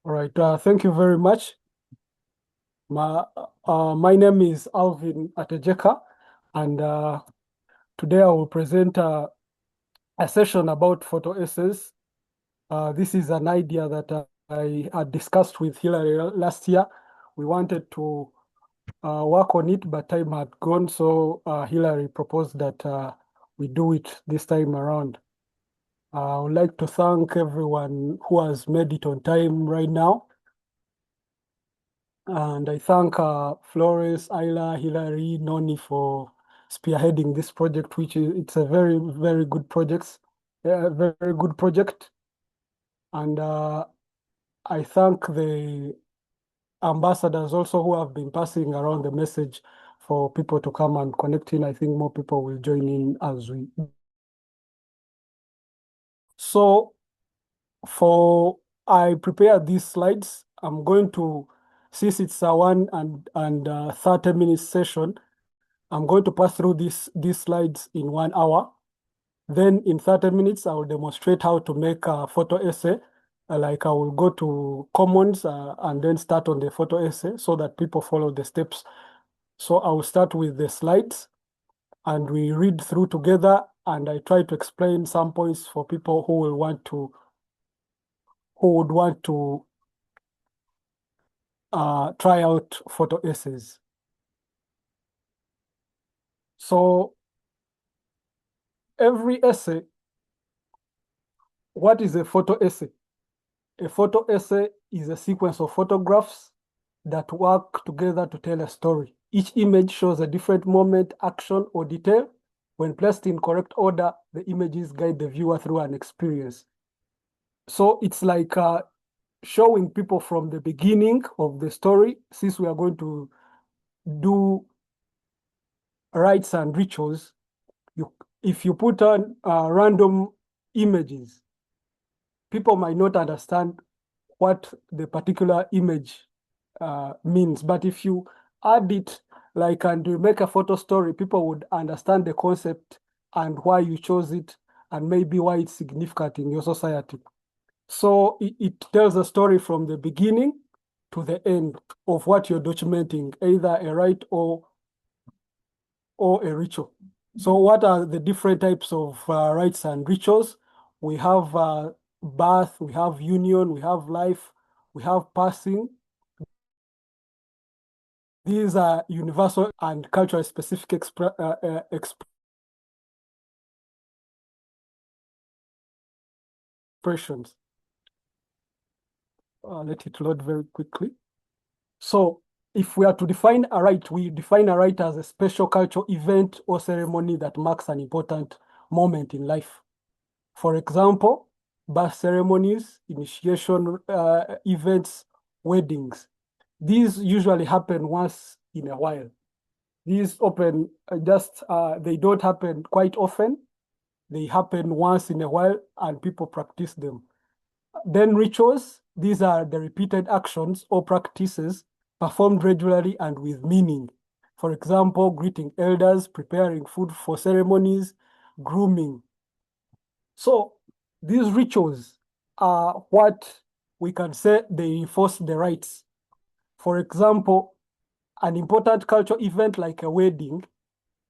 All right, thank you very much. My name is Alvin Atejeka, and today I will present a session about photo essays. This is an idea that I had discussed with Hilary last year. We wanted to work on it, but time had gone, so Hilary proposed that we do it this time around. I would like to thank everyone who has made it on time right now. And I thank Flores, Ayla, Hilary, Noni for spearheading this project, which is it's a very, very good project, very good project. And I thank the ambassadors also who have been passing around the message for people to come and connect in. I think more people will join in as we. So I prepared these slides. I'm going to, since it's a 30-minute session, I'm going to pass through these slides in 1 hour. Then in 30 minutes, I will demonstrate how to make a photo essay. Like I will go to Commons and then start on the photo essay so that people follow the steps. So I will start with the slides and we read through together, and I try to explain some points for people who would want to try out photo essays. So every essay, what is a photo essay? A photo essay is a sequence of photographs that work together to tell a story. Each image shows a different moment, action, or detail. When placed in correct order, the images guide the viewer through an experience. So it's like showing people from the beginning of the story, since we are going to do rites and rituals. If you put on random images, people might not understand what the particular image means. But if you add it, like, and you make a photo story, people would understand the concept and why you chose it, and maybe why it's significant in your society. So it tells a story from the beginning to the end of what you're documenting, either a rite or a ritual. So what are the different types of rites and rituals? We have birth, we have union, we have life, we have passing. These are universal and cultural specific expressions. Let it load very quickly. So if we are to define a rite, we define a rite as a special cultural event or ceremony that marks an important moment in life. For example, birth ceremonies, initiation events, weddings. These usually happen once in a while. These they don't happen quite often. They happen once in a while and people practice them. Then rituals, these are the repeated actions or practices performed regularly and with meaning. For example, greeting elders, preparing food for ceremonies, grooming. So these rituals are what we can say they enforce the rites. For example, an important cultural event like a wedding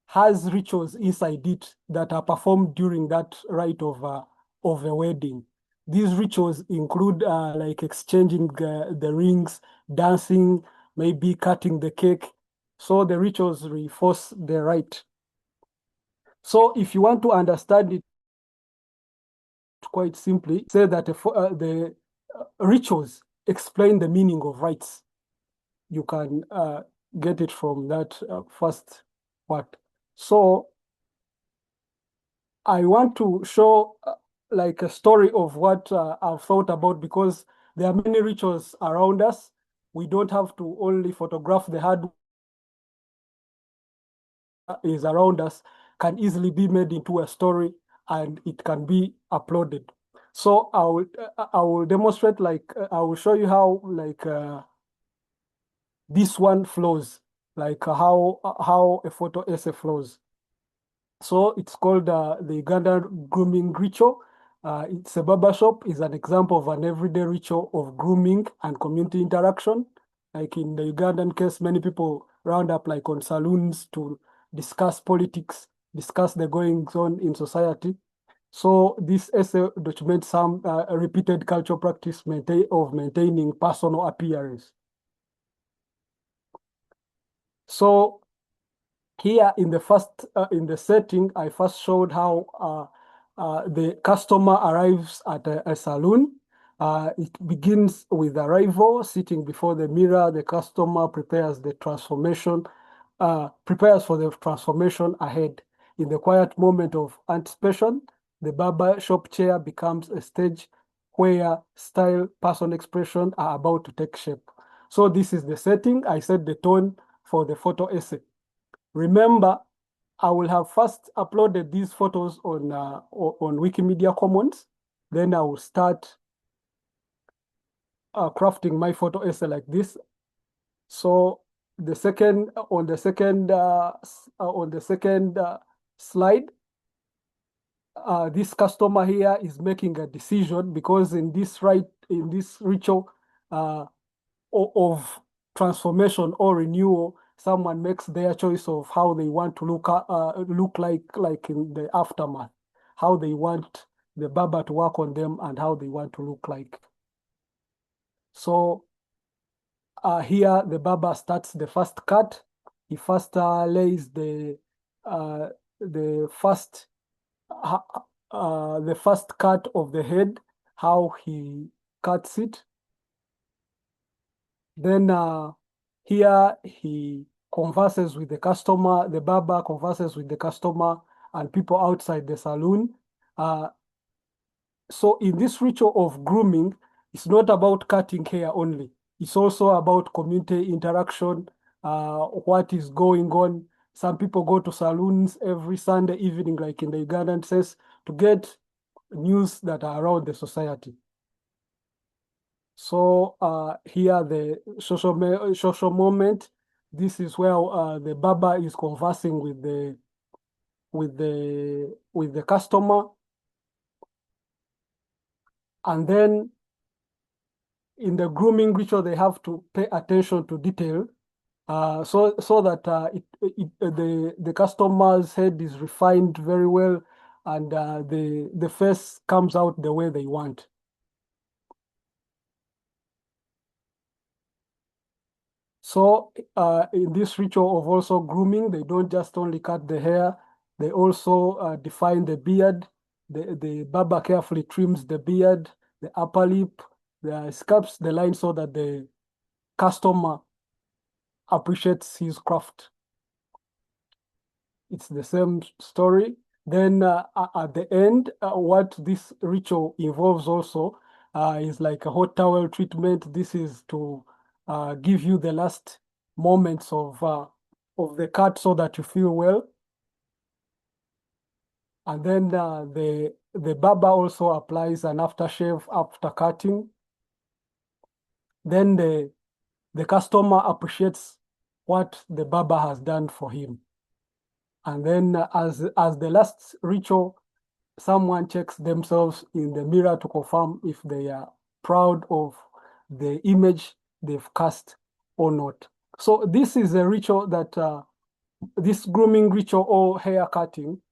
has rituals inside it that are performed during that rite of a wedding. These rituals include like exchanging the rings, dancing, maybe cutting the cake. So the rituals reinforce the rite. So if you want to understand it quite simply, say that the rituals explain the meaning of rites. You can get it from that first part. So I want to show like a story of what I've thought about, because there are many rituals around us. We don't have to only photograph the hard is around us, can easily be made into a story and it can be uploaded. So I will demonstrate, like I will show you how like this one flows, like how a photo essay flows. So it's called the Ugandan grooming ritual. It's a barber shop is an example of an everyday ritual of grooming and community interaction. Like in the Ugandan case, many people round up like on saloons to discuss politics, discuss the goings on in society. So this essay documents some repeated cultural practice of maintaining personal appearance. So here in the setting, I first showed how the customer arrives at a saloon. It begins with arrival, sitting before the mirror. The customer prepares for the transformation ahead. In the quiet moment of anticipation, the barber shop chair becomes a stage where style, personal expression are about to take shape. So this is the setting. I set the tone for the photo essay. Remember, I will have first uploaded these photos on Wikimedia Commons. Then I will start crafting my photo essay like this. So on the second slide, this customer here is making a decision because in this ritual of transformation or renewal, someone makes their choice of how they want to look like in the aftermath, how they want the barber to work on them and how they want to look like. So here the barber starts the first cut. He first lays the first cut of the head, how he cuts it. Then here he converses with the customer, the barber converses with the customer and people outside the saloon. So in this ritual of grooming, it's not about cutting hair only. It's also about community interaction, what is going on. Some people go to saloons every Sunday evening, like in the Ugandan sense, to get news that are around the society. So here the social moment. This is where the barber is conversing with the customer, and then in the grooming ritual they have to pay attention to detail, so that the customer's head is refined very well, and the face comes out the way they want. So in this ritual of also grooming, they don't just only cut the hair, they also define the beard. The barber carefully trims the beard, the upper lip, the sculpts the line so that the customer appreciates his craft. It's the same story. Then at the end, what this ritual involves also is like a hot towel treatment. This is to give you the last moments of the cut so that you feel well. And then the barber also applies an aftershave after cutting. Then the customer appreciates what the barber has done for him. And then as the last ritual, someone checks themselves in the mirror to confirm if they are proud of the image they've cast or not. So this is a ritual that this grooming ritual or hair cutting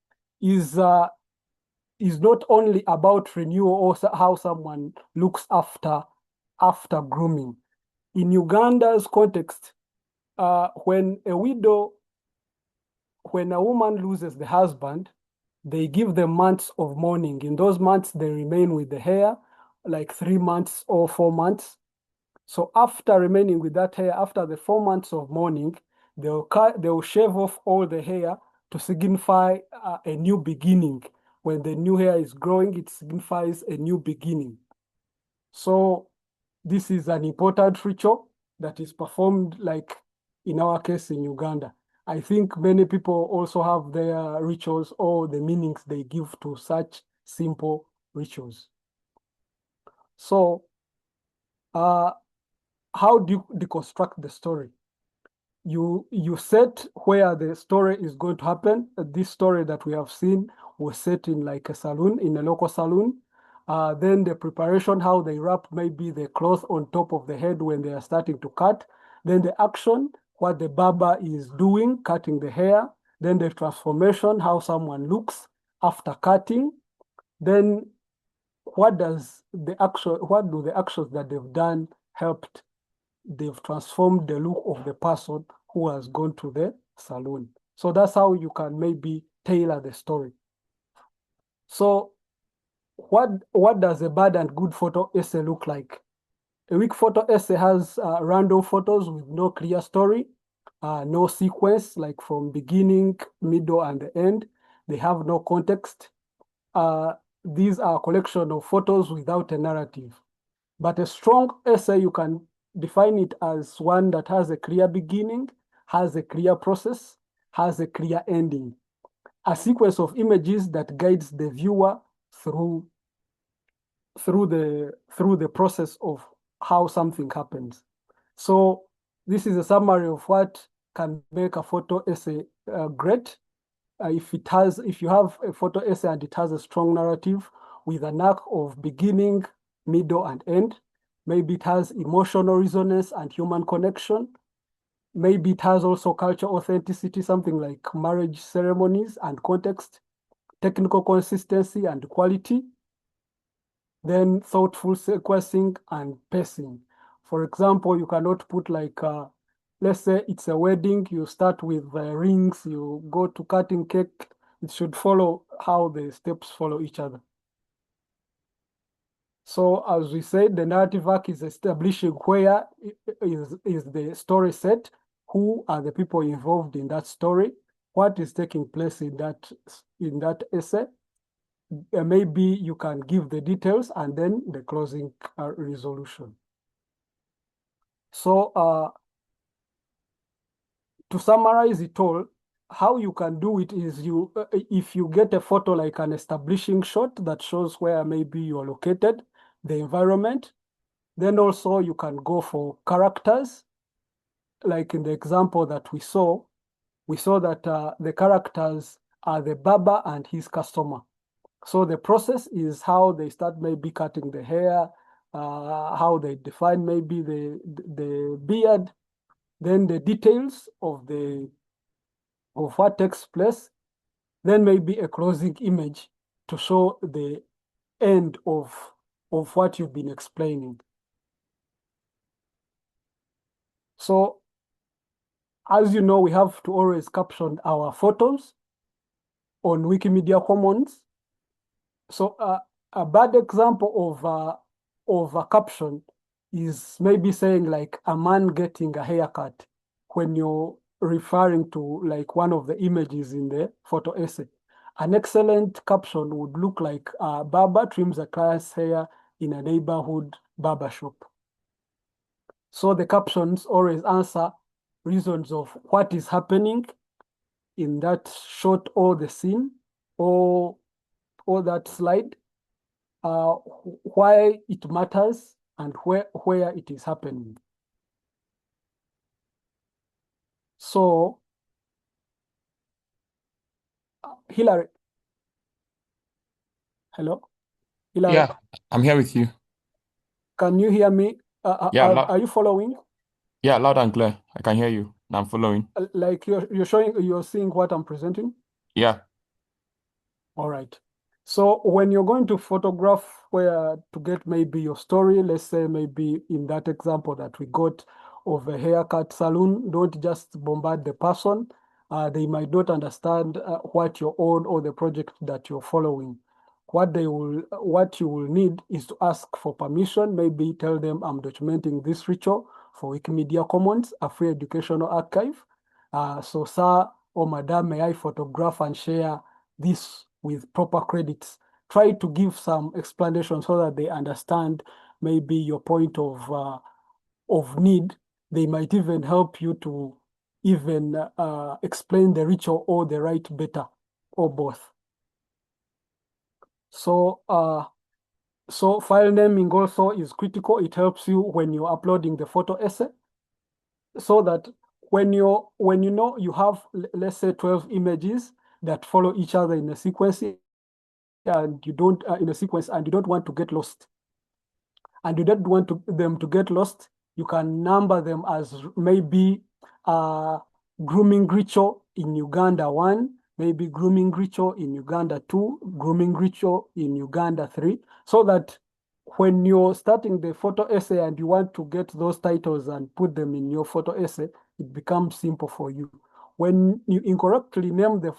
is not only about renewal or how someone looks after grooming. In Uganda's context, when a woman loses the husband, they give them months of mourning. In those months, they remain with the hair, like 3 months or 4 months. So after remaining with that hair, after the 4 months of mourning, they'll shave off all the hair to signify a new beginning. When the new hair is growing, it signifies a new beginning. So this is an important ritual that is performed, like in our case in Uganda. I think many people also have their rituals or the meanings they give to such simple rituals. So how do you deconstruct the story? You set where the story is going to happen. This story that we have seen was set in like a saloon, in a local saloon. Then the preparation, how they wrap maybe the cloth on top of the head when they are starting to cut. Then the action, what the barber is doing, cutting the hair. Then the transformation, how someone looks after cutting. Then what do the actions that they've done helped? They've transformed the look of the person who has gone to the salon. So that's how you can maybe tailor the story. So what does a bad and good photo essay look like? A weak photo essay has random photos with no clear story, no sequence, like from beginning, middle, and the end. They have no context. These are a collection of photos without a narrative. But a strong essay, you can define it as one that has a clear beginning, has a clear process, has a clear ending. A sequence of images that guides the viewer through the process of how something happens. So this is a summary of what can make a photo essay great. If you have a photo essay and it has a strong narrative with an arc of beginning, middle, and end, maybe it has emotional resonance and human connection. Maybe it has also cultural authenticity, something like marriage ceremonies and context, technical consistency and quality, then thoughtful sequencing and pacing. For example, you cannot put like, let's say it's a wedding, you start with rings, you go to cutting cake, it should follow how the steps follow each other. So as we said, the narrative arc is establishing where is the story set, who are the people involved in that story, what is taking place in that essay. Maybe you can give the details and then the closing resolution. So to summarize it all, how you can do it is if you get a photo like an establishing shot that shows where maybe you're located, the environment, then also you can go for characters. Like in the example that we saw that the characters are the barber and his customer. So the process is how they start maybe cutting the hair, how they define maybe the beard, then the details of what takes place, then maybe a closing image to show the end of what you've been explaining. So as you know, we have to always caption our photos on Wikimedia Commons. So a bad example of a caption is maybe saying like a man getting a haircut when you're referring to like one of the images in the photo essay. An excellent caption would look like a barber trims a client's hair in a neighborhood barber shop. So the captions always answer reasons of what is happening in that shot or the scene or that slide, why it matters and where it is happening. So, Hillary, hello, Hillary, Yeah, I'm here with you. can you hear me? Yeah, loud, Are you following? yeah, loud and clear. I can hear you. I'm following. Like you're seeing what I'm presenting? Yeah. All right. So when you're going to photograph where to get maybe your story, let's say maybe in that example that we got of a haircut salon, don't just bombard the person. They might not understand what you're on or the project that you're following. What you will need is to ask for permission. Maybe tell them I'm documenting this ritual for Wikimedia Commons, a free educational archive. So sir or madam, may I photograph and share this with proper credits. Try to give some explanation so that they understand maybe your point of need. They might even help you to even explain the ritual or the rite better, or both. So file naming also is critical. It helps you when you're uploading the photo essay, so that when you know you have, let's say, 12 images that follow each other in a sequence, and you don't in a sequence, and you don't want to get lost, and you don't want them to get lost, you can number them as maybe grooming ritual in Uganda 1, maybe grooming ritual in Uganda 2, grooming ritual in Uganda 3, so that when you're starting the photo essay and you want to get those titles and put them in your photo essay, it becomes simple for you. When you incorrectly name the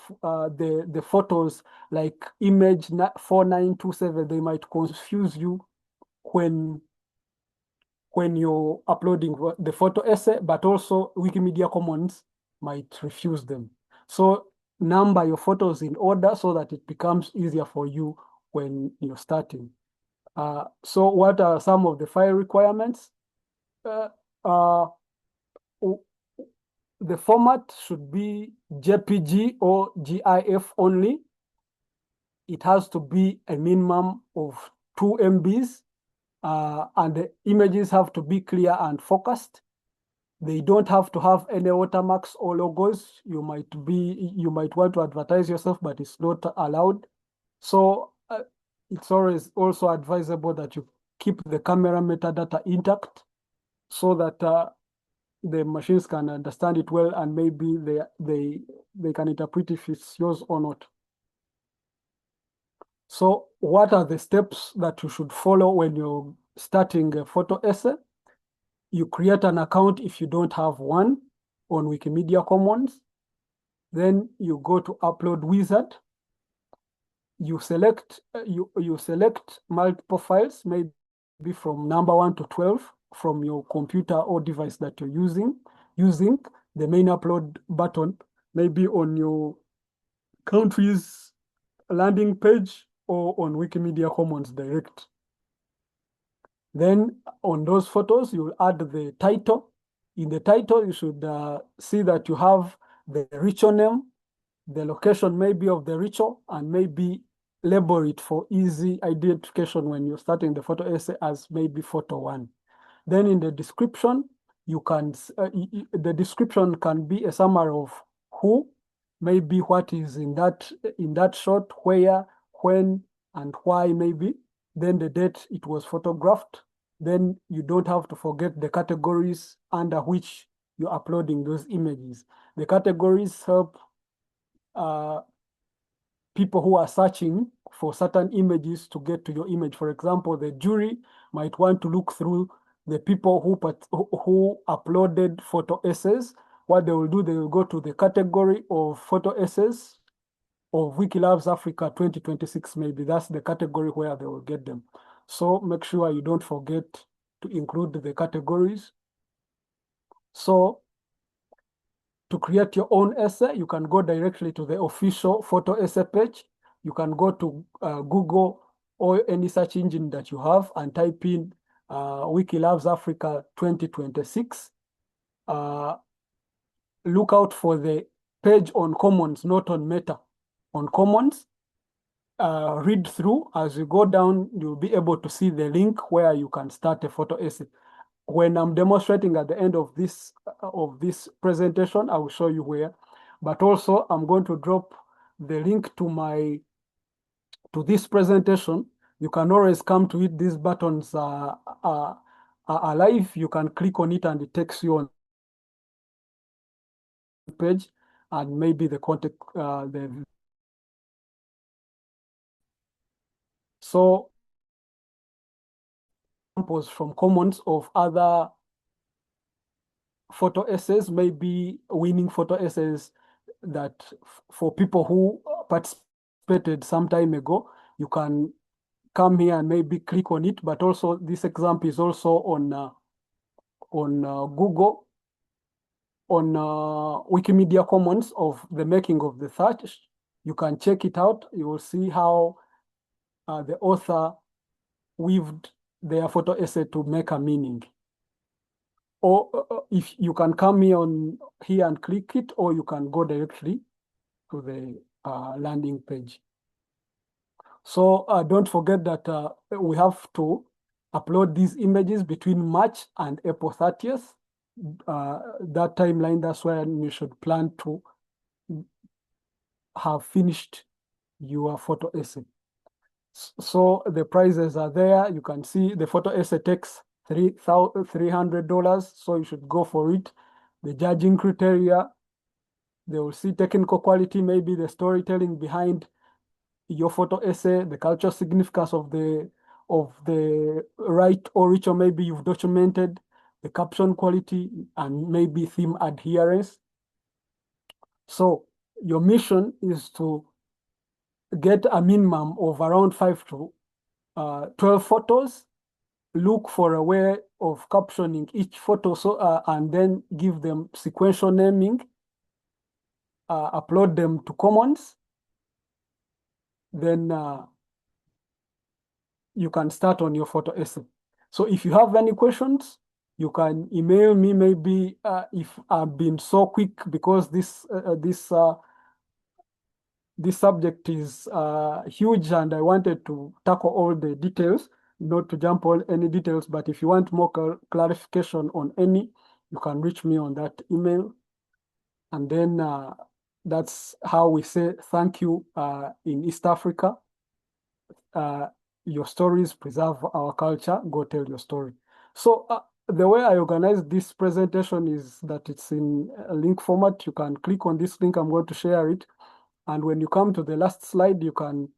photos like image 4927, they might confuse you when you're uploading the photo essay, but also Wikimedia Commons might refuse them. So number your photos in order so that it becomes easier for you when you're starting. So what are some of the file requirements? The format should be JPG or GIF only. It has to be a minimum of 2 MBs, and the images have to be clear and focused. They don't have to have any watermarks or logos. You might want to advertise yourself, but it's not allowed. So it's always also advisable that you keep the camera metadata intact so that the machines can understand it well, and maybe they can interpret if it's yours or not. So what are the steps that you should follow when you're starting a photo essay? You create an account if you don't have one on Wikimedia Commons. Then you go to Upload Wizard. You select multiple files, maybe from number 1 to 12 from your computer or device that you're using the main upload button, maybe on your country's landing page or on Wikimedia Commons direct. Then on those photos, you'll add the title. In the title, you should see that you have the ritual name, the location maybe of the ritual, and maybe label it for easy identification when you're starting the photo essay as maybe photo 1. Then in the description, you can the description can be a summary of who, maybe what is in that shot, where, when, and why maybe. Then the date it was photographed. Then you don't have to forget the categories under which you're uploading those images. The categories help people who are searching for certain images to get to your image. For example, the jury might want to look through the people who uploaded photo essays. What they will do, they will go to the category of photo essays of Wiki Loves Africa 2026, maybe. That's the category where they will get them. So make sure you don't forget to include the categories. So to create your own essay, you can go directly to the official photo essay page. You can go to Google or any search engine that you have and type in Wiki Loves Africa 2026. Look out for the page on Commons, not on Meta. On Commons, read through. As you go down, you'll be able to see the link where you can start a photo essay. When I'm demonstrating at the end of this presentation, I will show you where. But also, I'm going to drop the link to this presentation. You can always come to it. These buttons are alive. You can click on it and it takes you on the page, and maybe the contact so examples from Commons of other photo essays, maybe winning photo essays that for people who participated some time ago. You can come here and maybe click on it, but also this example is also on Google, on Wikimedia Commons of the making of the search. You can check it out. You will see how the author weaved their photo essay to make a meaning. Or if you can come here and click it, or you can go directly to the landing page. So don't forget that we have to upload these images between March and April 30th. That timeline, that's when you should plan to have finished your photo essay. So the prices are there. You can see the photo essay takes $300, so you should go for it. The judging criteria, they will see technical quality, maybe the storytelling behind your photo essay, the cultural significance of the right or ritual maybe you've documented, the caption quality, and maybe theme adherence. So your mission is to get a minimum of around 5 to 12 photos. Look for a way of captioning each photo, so and then give them sequential naming, upload them to Commons. Then you can start on your photo essay. So if you have any questions, you can email me. Maybe if I've been so quick because this subject is huge and I wanted to tackle all the details, not to jump on any details, but if you want more clarification on any, you can reach me on that email. And then that's how we say thank you in East Africa. Your stories preserve our culture. Go tell your story. So the way I organize this presentation is that it's in a link format. You can click on this link. I'm going to share it. And when you come to the last slide, you can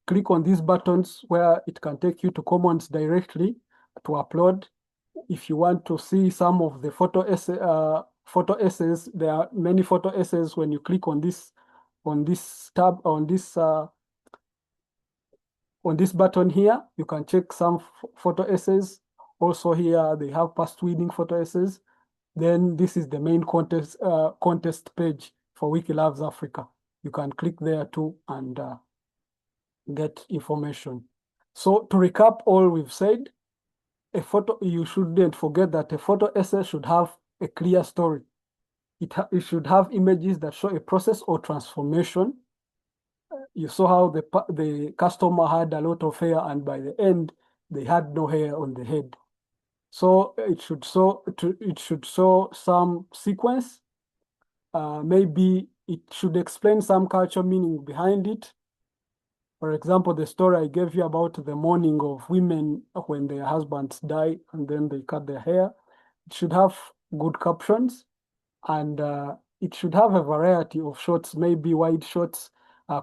click on these buttons where it can take you to Commons directly to upload. If you want to see some of the photo essays, there are many photo essays. When you click on this tab, on this button here, you can check some photo essays. Also here, they have past winning photo essays. Then this is the main contest page for Wiki Loves Africa. You can click there too and get information. So to recap all we've said, you shouldn't forget that a photo essay should have a clear story. It should have images that show a process or transformation. You saw how the customer had a lot of hair and by the end, they had no hair on the head. So it should show some sequence. Maybe it should explain some cultural meaning behind it. For example, the story I gave you about the mourning of women when their husbands die and then they cut their hair. It should have good captions, and it should have a variety of shots, maybe wide shots,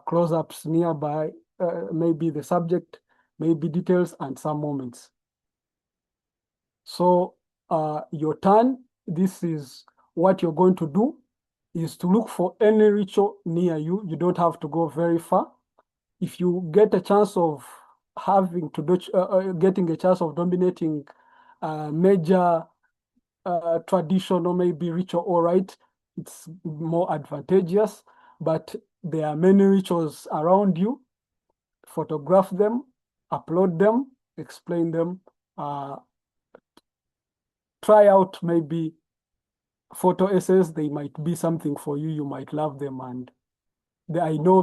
close-ups nearby, maybe the subject, maybe details, and some moments. So your turn, this is what you're going to do, is to look for any ritual near you. You don't have to go very far. If you get a chance of getting a chance of dominating major tradition or maybe ritual or rite, it's more advantageous. But there are many rituals around you. Photograph them, upload them, explain them, try out maybe photo essays. They might be something for you. You might love them. And I know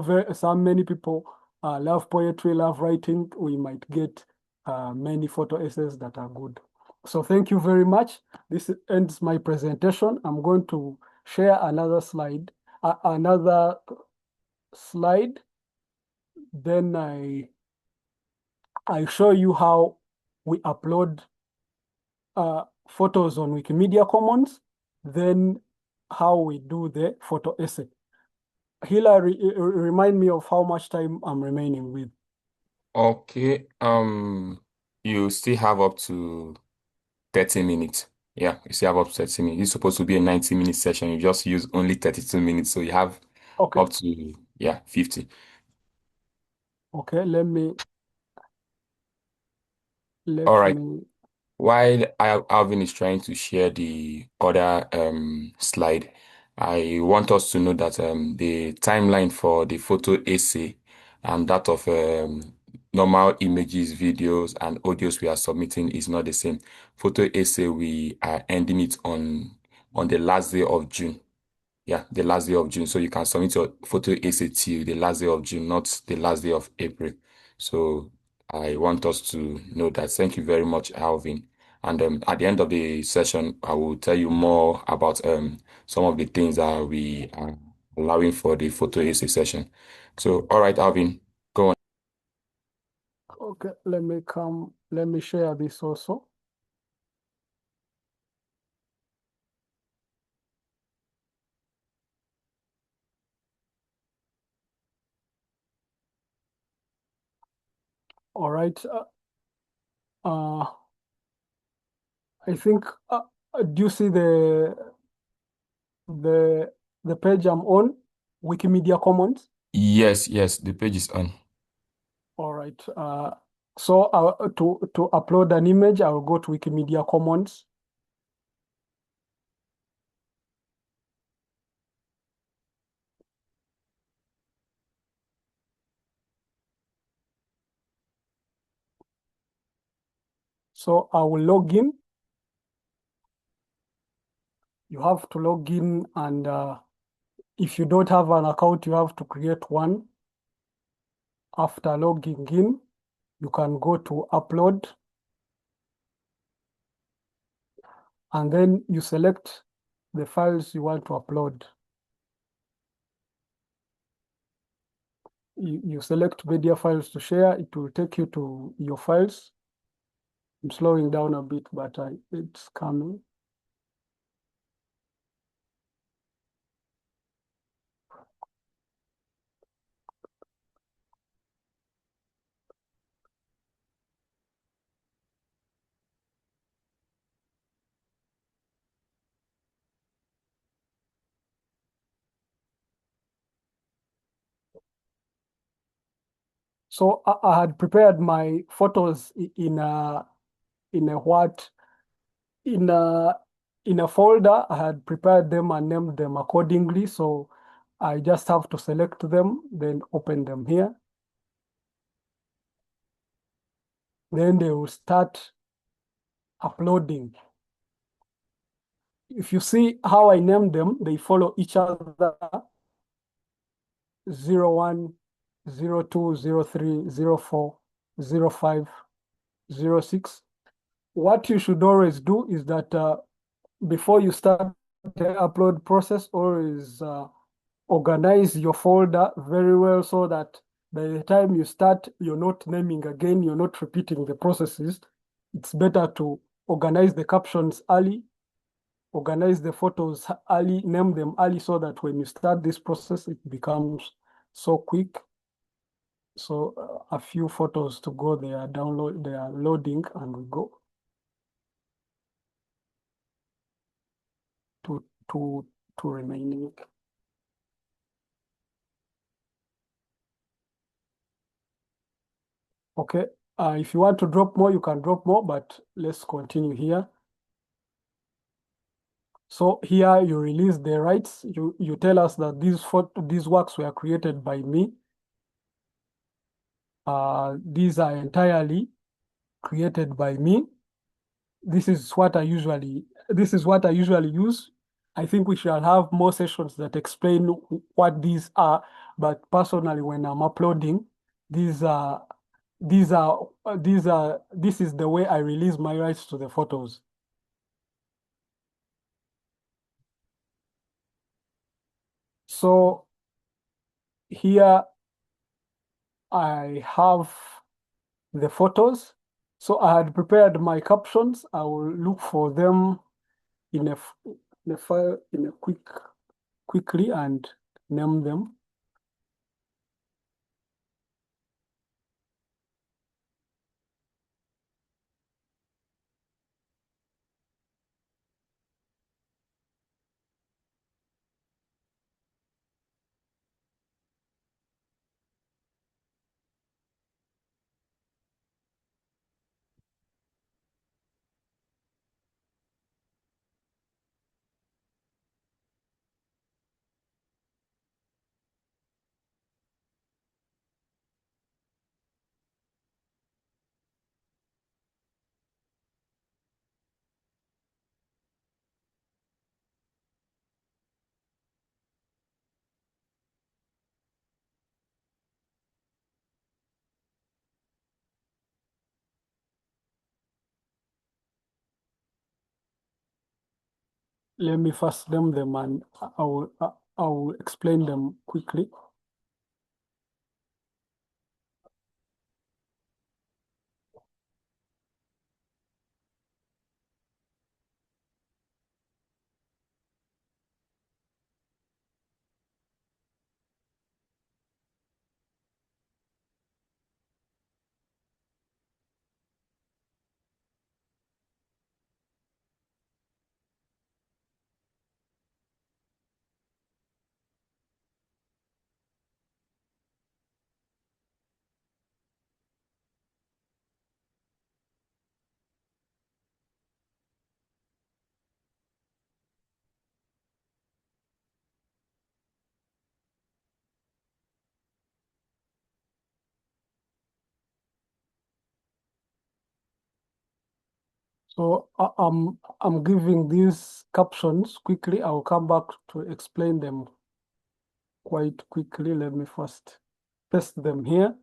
many people love poetry, love writing. We might get many photo essays that are good. So thank you very much. This ends my presentation. I'm going to share another slide. Then I show you how we upload photos on Wikimedia Commons, then how we do the photo essay. Hilary, remind me of how much time I'm remaining with. Okay. You still have up to 30 minutes. Yeah, you still have up to 30 minutes. It's supposed to be a 90-minute session. You just use only 32 minutes, so you have Okay. up to 50. Okay, let All right. me. While Alvin is trying to share the other slide, I want us to know that the timeline for the photo essay and that of normal images, videos, and audios we are submitting is not the same. Photo essay, we are ending it on the last day of June. Yeah, the last day of June. So you can submit your photo essay till the last day of June, not the last day of April. So I want us to know that. Thank you very much, Alvin. And at the end of the session, I will tell you more about some of the things that we are allowing for the photo essay session. So, all right, Alvin, go on. Okay, let me share this also. All right. Uh, I think, do you see the the page I'm on, Wikimedia Commons? Yes, yes, the page is on. All right. So to upload an image, I will go to Wikimedia Commons. So I will log in. You have to log in, and if you don't have an account, you have to create one. After logging in, you can go to upload, and then you select the files you want to upload. You select media files to share. It will take you to your files. I'm slowing down a bit, but it's coming. So I had prepared my photos in a what in a in a folder. I had prepared them and named them accordingly. So I just have to select them, then open them here. Then they will start uploading. If you see how I named them, they follow each other: 01, 02, 03, 04, 05, 06. What you should always do is that before you start the upload process, always organize your folder very well so that by the time you start, you're not naming again, you're not repeating the processes. It's better to organize the captions early, organize the photos early, name them early so that when you start this process, it becomes so quick. So a few photos to go, they are loading, and we go to remaining. Okay, if you want to drop more, you can drop more, but let's continue here. So here you release the rights. You tell us that these works were created by me. These are entirely created by me. This is what I usually use. I think we shall have more sessions that explain what these are. But personally, when I'm uploading, these are this is the way I release my rights to the photos. So here I have the photos. So I had prepared my captions. I will look for them in a file quickly and name them. Let me first name them, and I will explain them quickly. So I'm giving these captions quickly. I'll come back to explain them quite quickly. Let me first paste them here.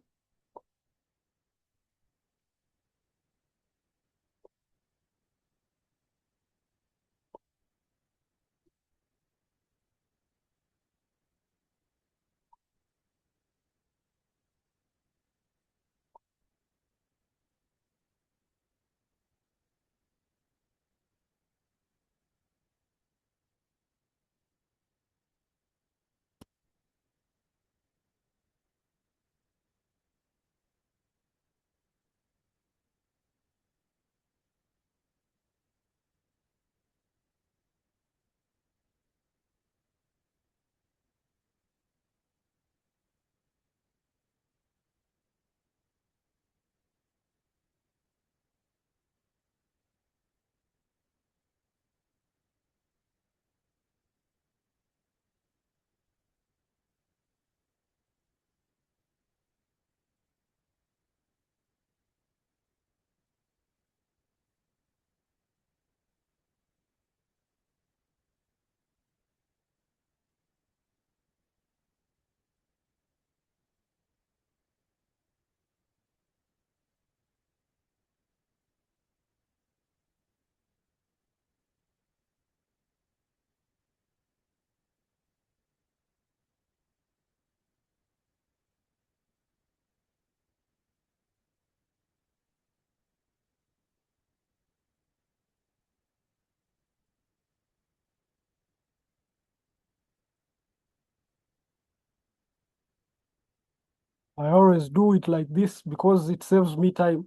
I always do it like this because it saves me time.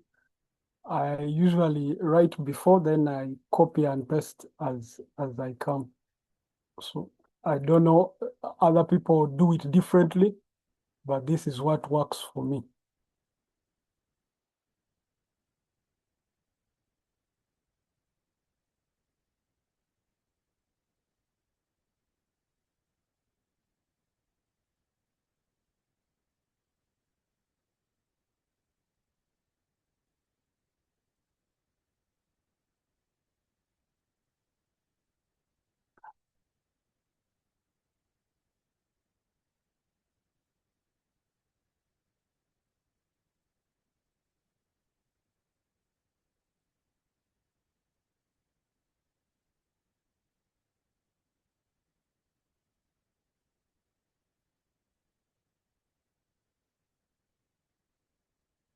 I usually write before, then I copy and paste as I come. So I don't know, other people do it differently, but this is what works for me.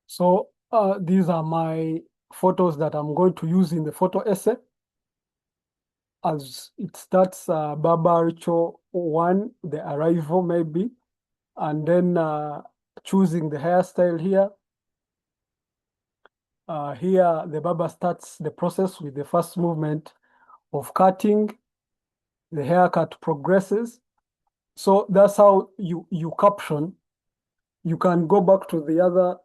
So these are my photos that I'm going to use in the photo essay. As it starts, Baba Ritual 1, the arrival maybe, and then choosing the hairstyle here. Here, the Baba starts the process with the first movement of cutting. The haircut progresses. So that's how you caption. You can go back to the other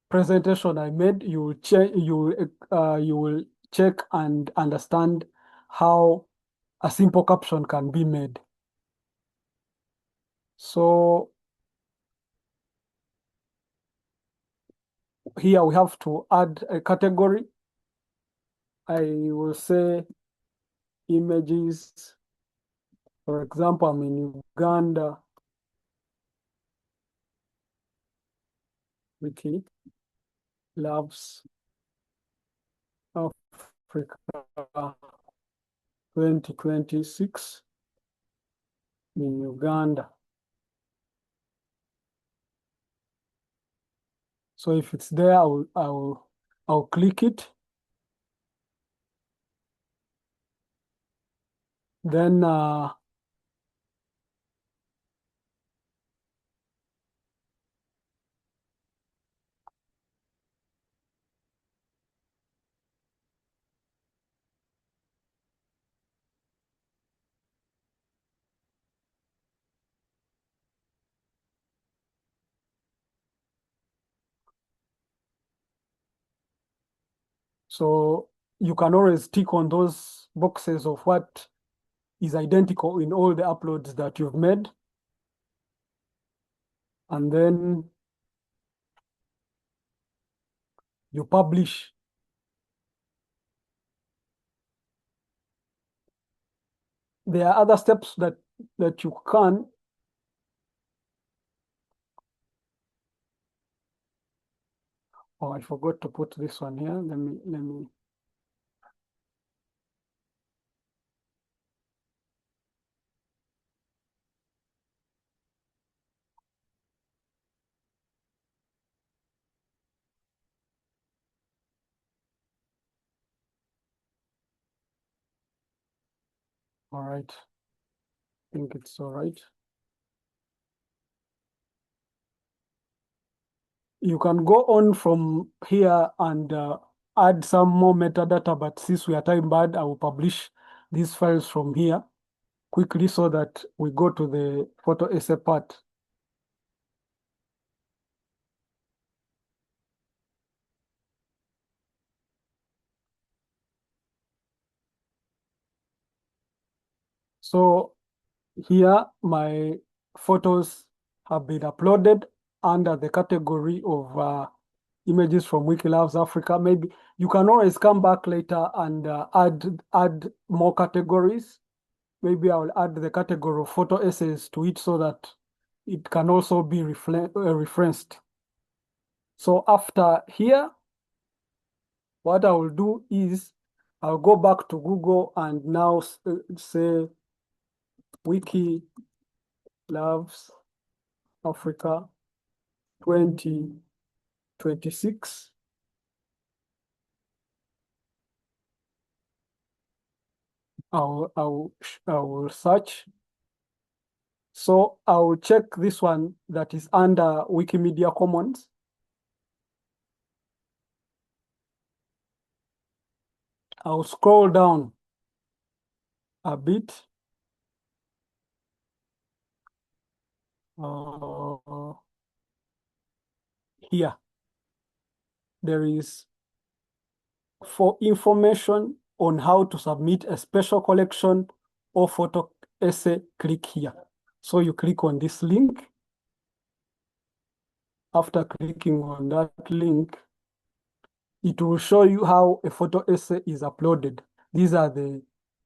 presentation I made. You will check. You will check and understand how a simple caption can be made. So here we have to add a category. I will say images. For example, I'm in Uganda. Wiki Loves Africa 2026 in Uganda. So if it's there, I'll click it. Then so you can always tick on those boxes of what is identical in all the uploads that you've made. And then you publish. There are other steps that you can. Oh, I forgot to put this one here. Let me. All right. I think it's all right. You can go on from here and add some more metadata, but since we are time bad, I will publish these files from here quickly so that we go to the photo essay part. So here, my photos have been uploaded under the category of images from Wiki Loves Africa. Maybe you can always come back later and add more categories. Maybe I will add the category of photo essays to it so that it can also be referenced. So after here, what I will do is I'll go back to Google and now say Wiki Loves Africa 2026. I will search. So I will check this one that is under Wikimedia Commons. I'll scroll down a bit. Here, there is for information on how to submit a special collection or photo essay, click here. So you click on this link. After clicking on that link, it will show you how a photo essay is uploaded. These are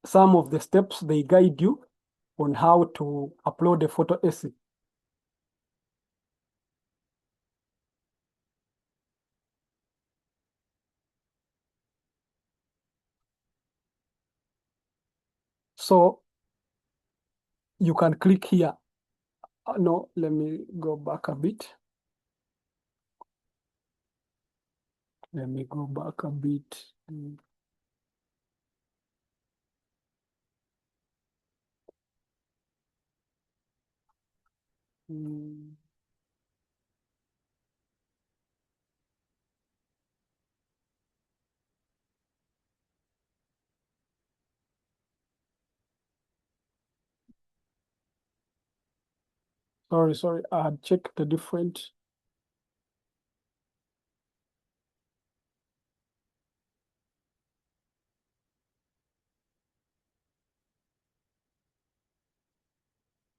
some of the steps they guide you on how to upload a photo essay. So you can click here. No, let me go back a bit. Let me go back a bit. Sorry, I had checked the different.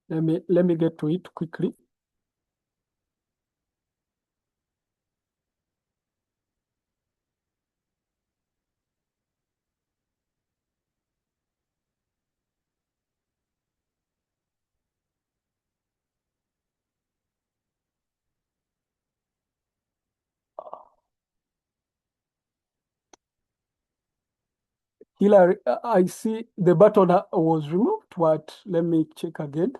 Let me get to it quickly. Hillary, I see the button was removed, but let me check again.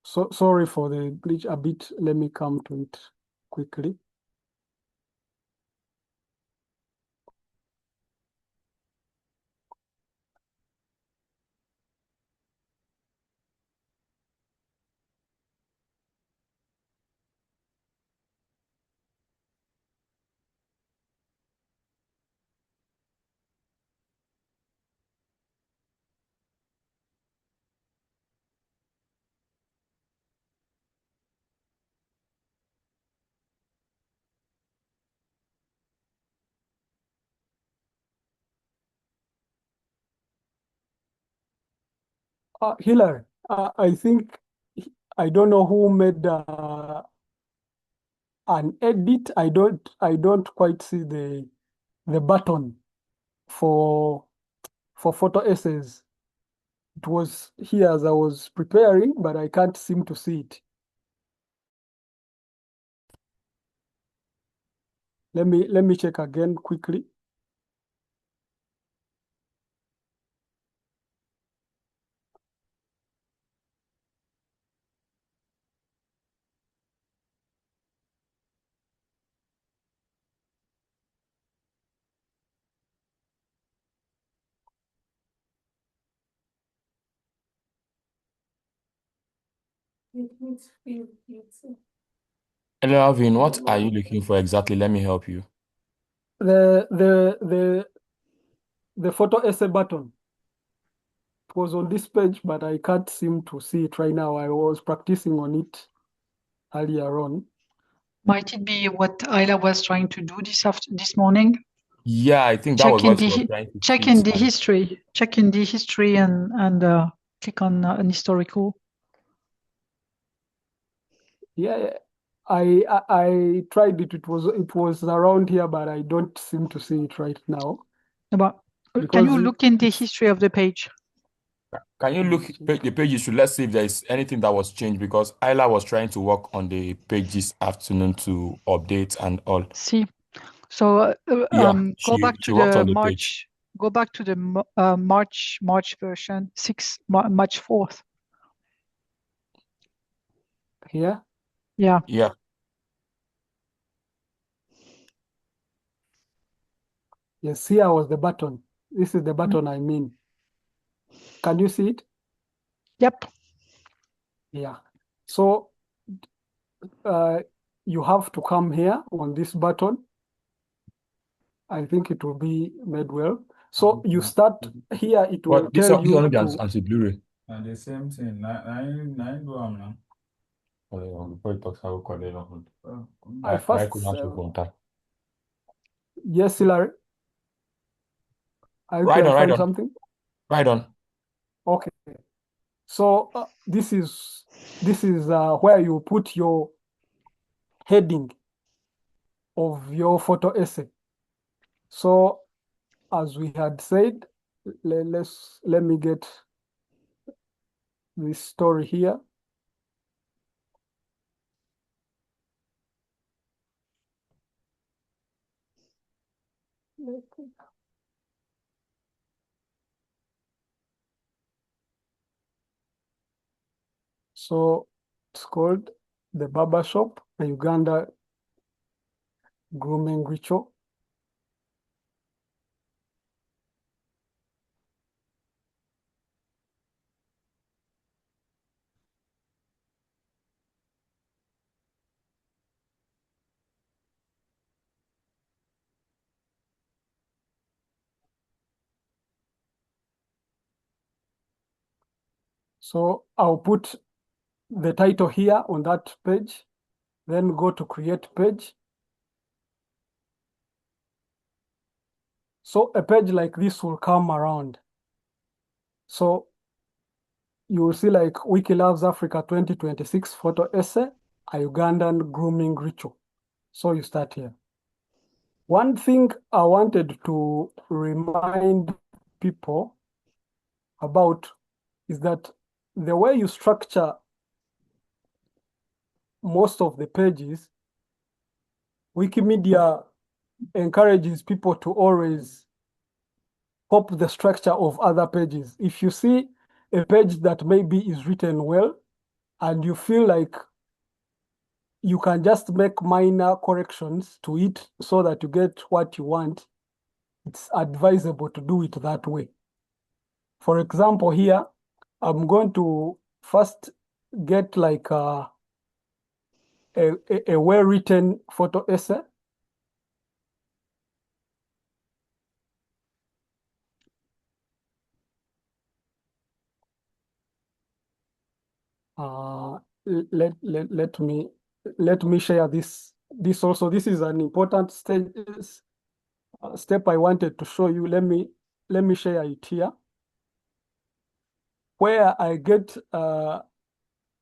So sorry for the glitch a bit. Let me come to it quickly. Hillary, I think I don't know who made an edit. I don't quite see the button for photo essays. It was here as I was preparing, but I can't seem to see it. Let me check again quickly. Hello, Alvin, what are you looking for exactly? Let me help you. The the the the photo essay button. It was on this page, but I can't seem to see it right now. I was practicing on it earlier on. Might it be what Ayla was trying to do this morning? Yeah, I think that Check was in what she the was hi- trying to check fix. in the history. Check in the history and click on an historical. Yeah, I tried it. It was around here, but I don't seem to see it right now About, can because you look in the it's history of the page? Can you look the pages to let's see if there is anything that was changed because Ayla was trying to work on the page this afternoon to update and all. See, so Yeah, go she back to she worked the on the page. March. Go back to the March version, March 4th. here. Yeah. Yeah. Yes, here was the button. This is the button I mean. Can you see it? Yep. Yeah. So you have to come here on this button. I think it will be made well. So you start here, it will But this tell one, this you one be to, anti-blurry. And the same thing. Nine do am now. Before you talk, I will call it on. I Why first, could not you contact? yes, Hilary, I Right could on, right find on, something. right on. Okay. So this is where you put your heading of your photo essay. So as we had said, let me get this story here. So it's called The Barber Shop, a Uganda Grooming Ritual. So I'll put the title here on that page, then go to create page. So a page like this will come around. So you will see like Wiki Loves Africa 2026 photo essay, a Ugandan grooming ritual. So you start here. One thing I wanted to remind people about is that the way you structure most of the pages, Wikimedia encourages people to always copy the structure of other pages. If you see a page that maybe is written well and you feel like you can just make minor corrections to it so that you get what you want, it's advisable to do it that way. For example, here, I'm going to first get like a well-written photo essay. Let me share this. This also, this is an important step I wanted to show you. Let me share it here, where I get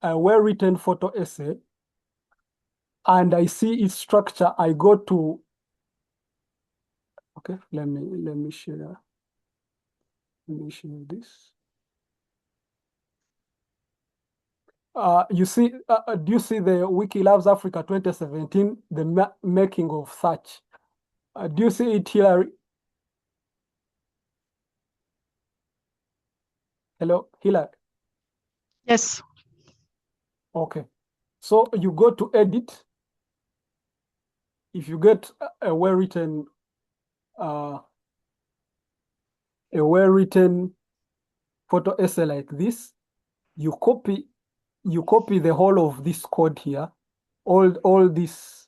a well-written photo essay and I see its structure, I go to, okay, let me share this. You see, do you see the Wiki Loves Africa 2017, the making of such? Do you see it here? Hello, Hilary? Yes. Okay. So you go to edit. If you get a well-written photo essay like this, you copy the whole of this code here, all this,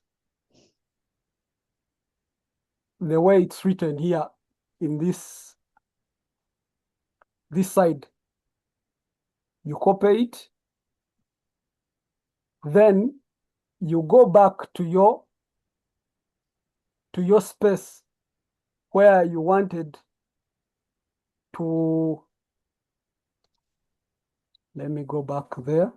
the way it's written here in this side. You copy it, then you go back to your space where you wanted to. Let me go back there.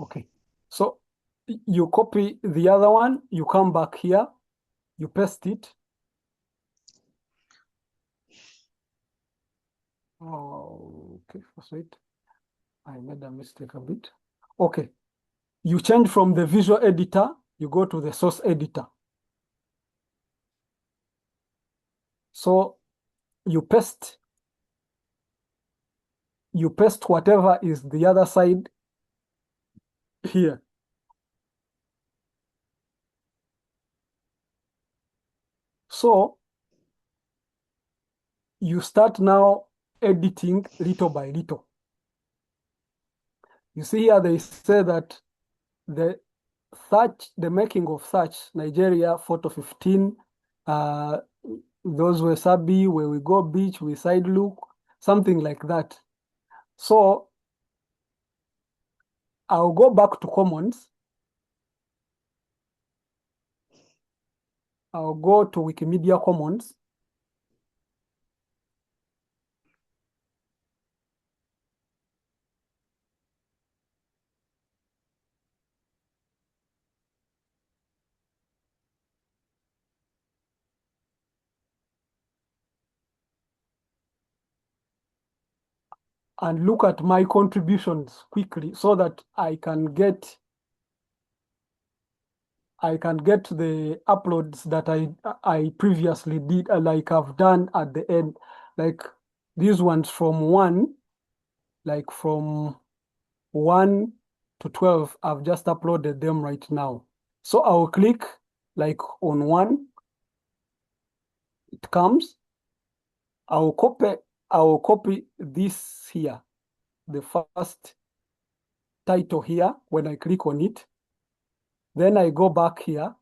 Okay, so you copy the other one, you come back here, you paste it. Oh, okay, first wait. I made a mistake a bit. Okay, you change from the visual editor, you go to the source editor. So you paste whatever is the other side here. So you start now editing little by little. You see here they say that the making of such Nigeria photo 15, those were Sabi, where we go beach, we side look, something like that. So I'll go back to Commons. I'll go to Wikimedia Commons. And look at my contributions quickly so that I can get the uploads that I previously did, like I've done at the end, like these ones from 1, like from 1 to 12, I've just uploaded them right now. So I'll click like on 1, it comes. I'll copy this here, the first title here. When I click on it, then I go back here.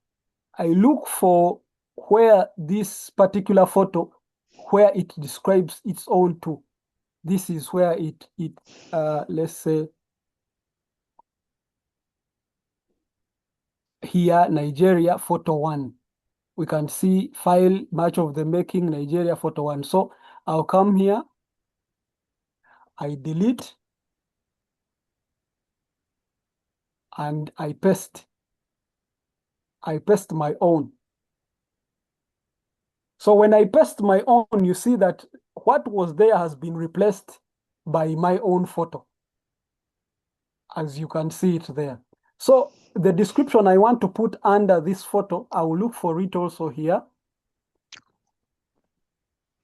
I look for where this particular photo, where it describes its own to. This is where it let's say here, Nigeria photo 1. We can see file much of the making Nigeria photo 1. So I'll come here, I delete, and I paste my own. So when I paste my own, you see that what was there has been replaced by my own photo, as you can see it there. So the description I want to put under this photo, I will look for it also here.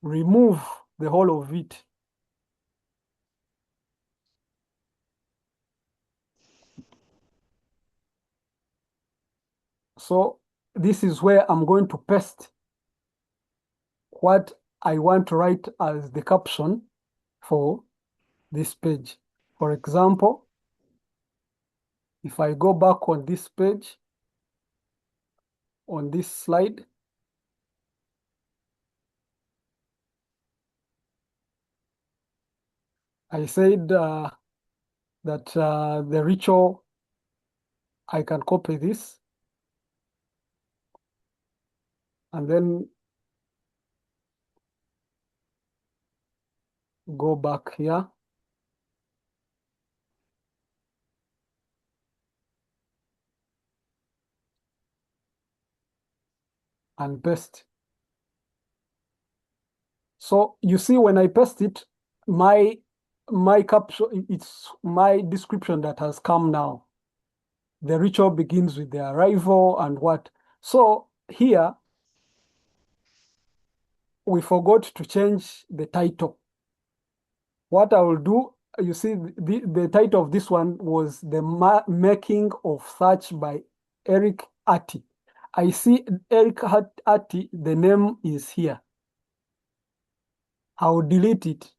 Remove the whole of it. So this is where I'm going to paste what I want to write as the caption for this page. For example, if I go back on this page, on this slide, I said that the ritual, I can copy this and then go back here. And paste. So you see when I paste it, my caption, it's my description that has come now. The ritual begins with the arrival and what. So here, we forgot to change the title. What I will do, you see, the title of this one was The Making of Search by Eric Atty. I see Eric Atty, the name is here. I will delete it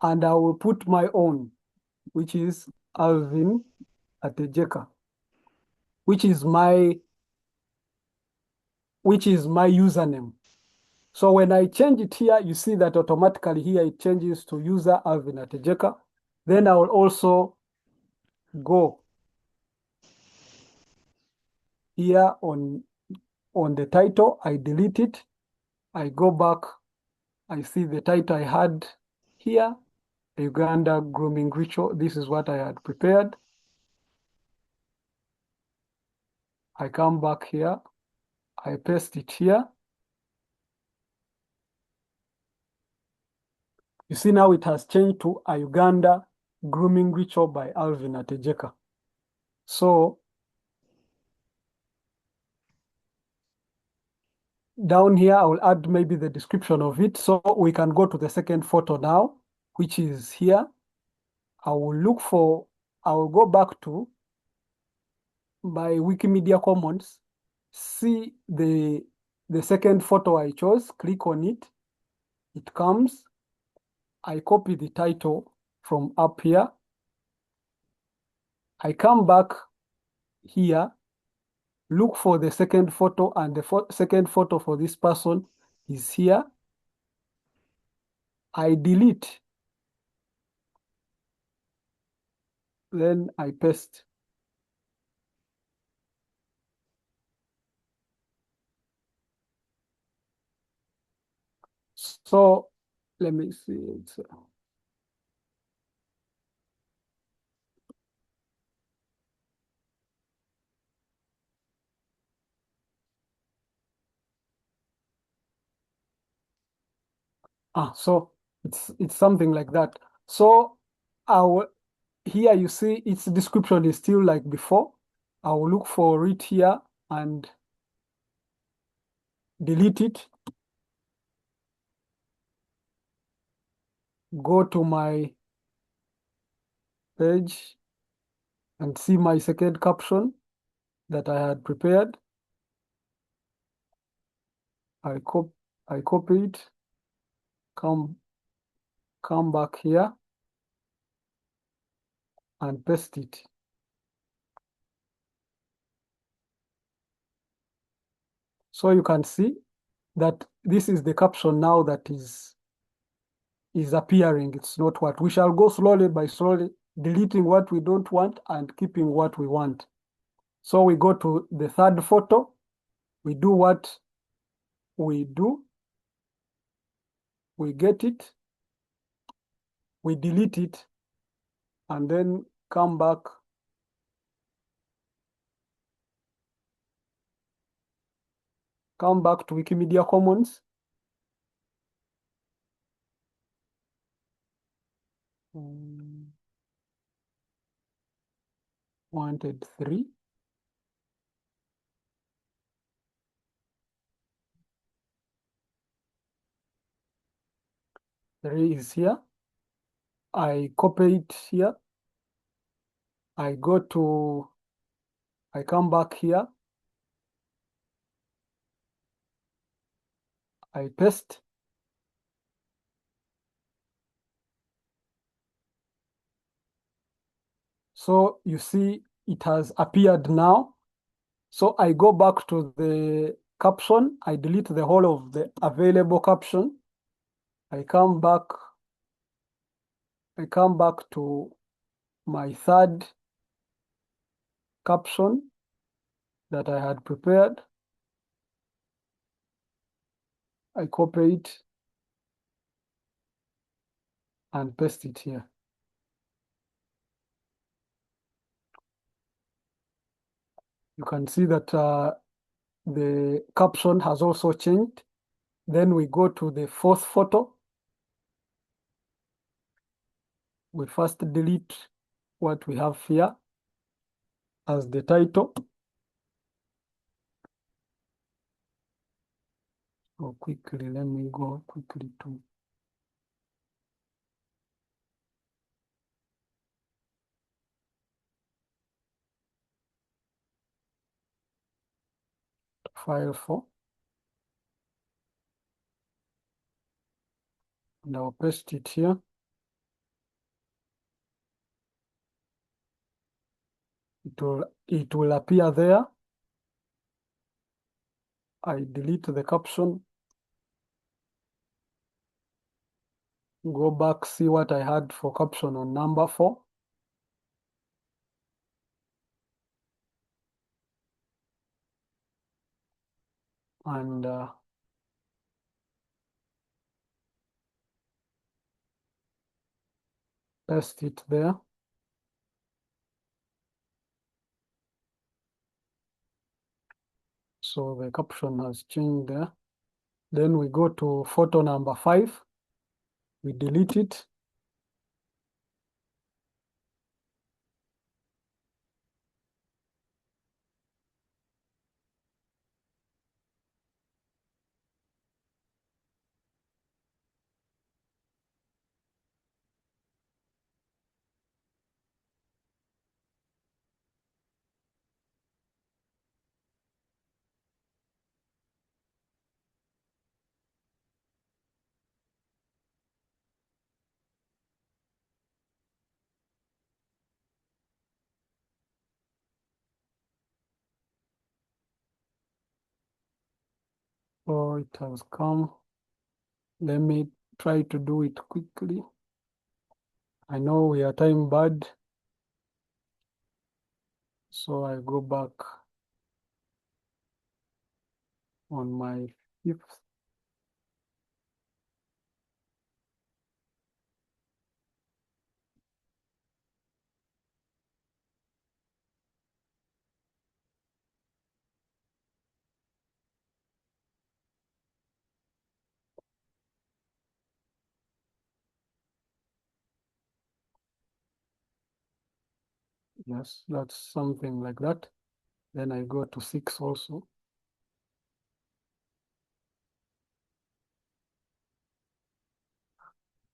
and I will put my own, which is Alvin Atejeka, which is my username. So when I change it here, you see that automatically here it changes to user Alvin Atejeka. Then I will also go here on the title, I delete it, I go back, I see the title I had here, Uganda Grooming Ritual. This is what I had prepared. I come back here, I paste it here. You see now it has changed to a Uganda Grooming Ritual by Alvin Atejeka. So down here, I will add maybe the description of it. So we can go to the second photo now, which is here. I will go back to my Wikimedia Commons, see the second photo I chose, click on it. It comes. I copy the title from up here. I come back here, look for the second photo, and the second photo for this person is here. I delete. Then I paste. So let me see. So it's something like that. So here you see its description is still like before. I will look for it here and delete it. Go to my page and see my second caption that I had prepared. I copy it, come back here and paste it. So you can see that this is the caption now that is appearing. It's not what we shall go slowly by slowly, deleting what we don't want and keeping what we want. So we go to the third photo. We do what we do. We get it. We delete it and then come back. Come back to Wikimedia Commons. Wanted 3. Three is here. I copy it here. I come back here. I paste. So you see it has appeared now. So I go back to the caption. I delete the whole of the available caption. I come back to my third caption that I had prepared. I copy it and paste it here. You can see that the caption has also changed. Then we go to the fourth photo. We first delete what we have here as the title. So quickly, let me go quickly to file 4. And I'll paste it here. It will appear there. I delete the caption. Go back, see what I had for caption on number 4. And paste it there. So the caption has changed there. Then we go to photo number 5. We delete it. Oh, it has come. Let me try to do it quickly. I know we are time bad. So I go back on my 5th. Yes, that's something like that. Then I go to 6 also.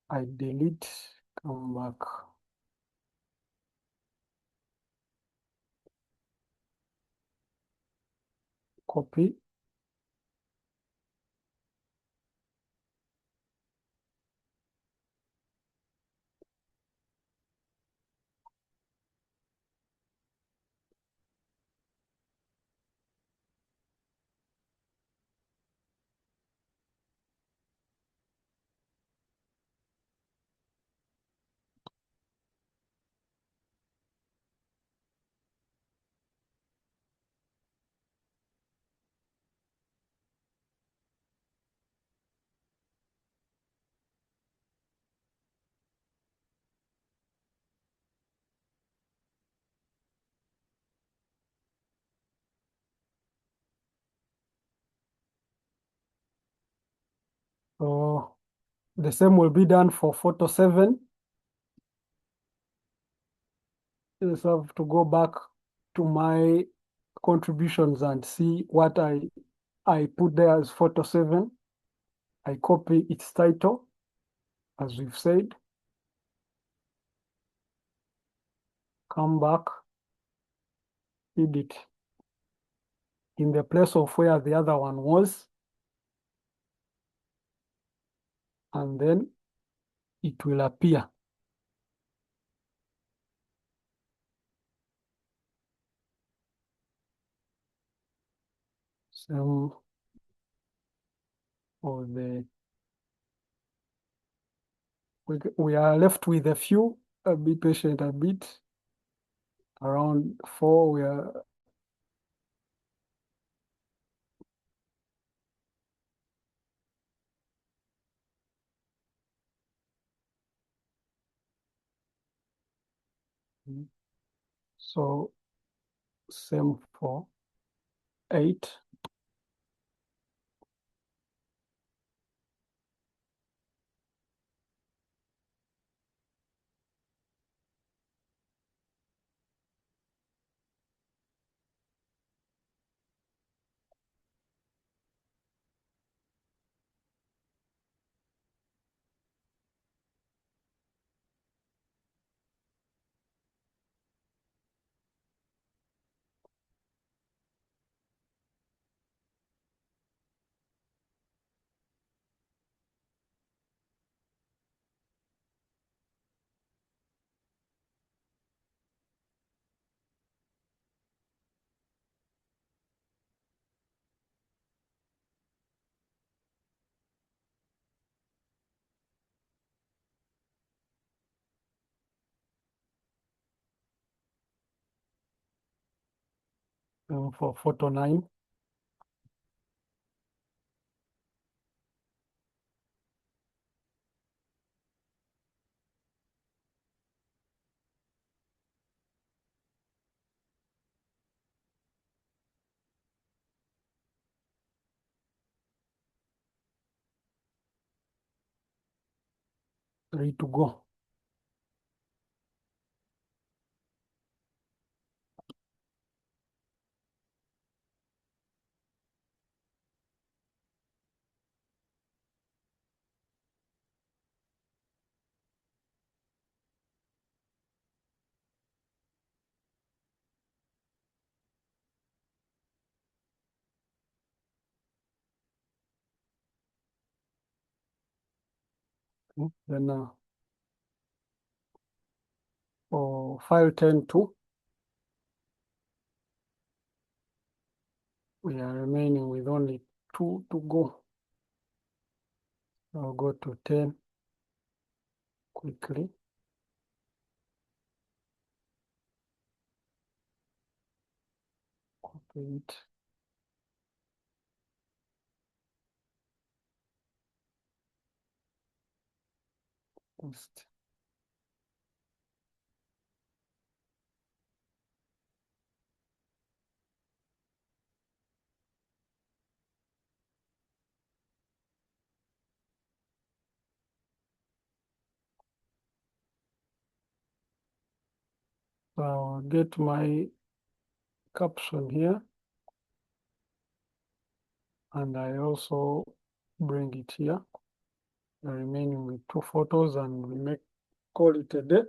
I delete, come back. Copy. So the same will be done for photo 7. I just have to go back to my contributions and see what I put there as photo 7. I copy its title, as we've said. Come back, edit in the place of where the other one was. And then it will appear. Same for the, we are left with a few, be patient a bit. around 4, we are so same for 8. For photo 9. Ready to go. Then for file 10 too, we are remaining with only 2 to go. I'll go to 10 quickly. Copy it. Paste. So I'll get my caption here, and I also bring it here. The remaining with 2 photos, and we call it a day.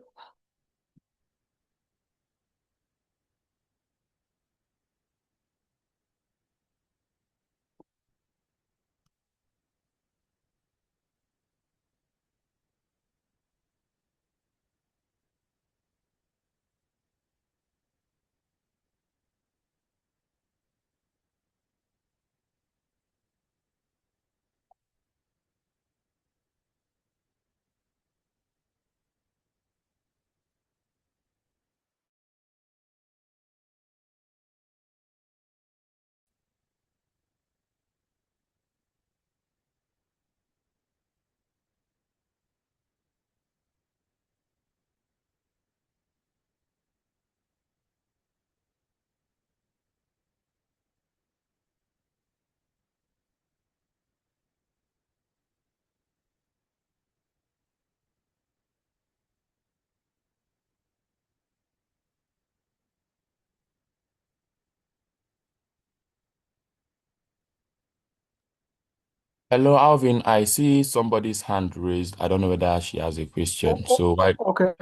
Hello, Alvin. I see somebody's hand raised. I don't know whether she has a question. So Okay.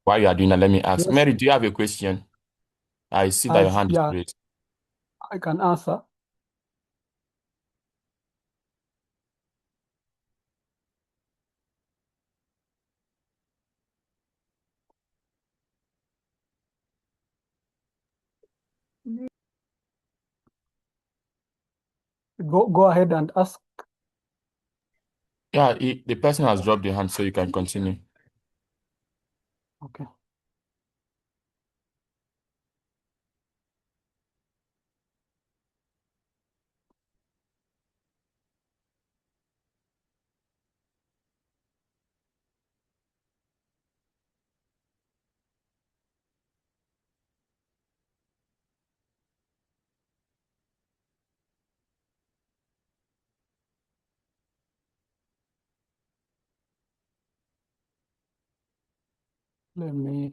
while you are doing that, let me ask. Yes, Mary, do you have a question? I see that your hand is yeah, raised. I can answer. Go ahead and ask. Yeah, the person has dropped the hand, so you can continue. Okay. Let me.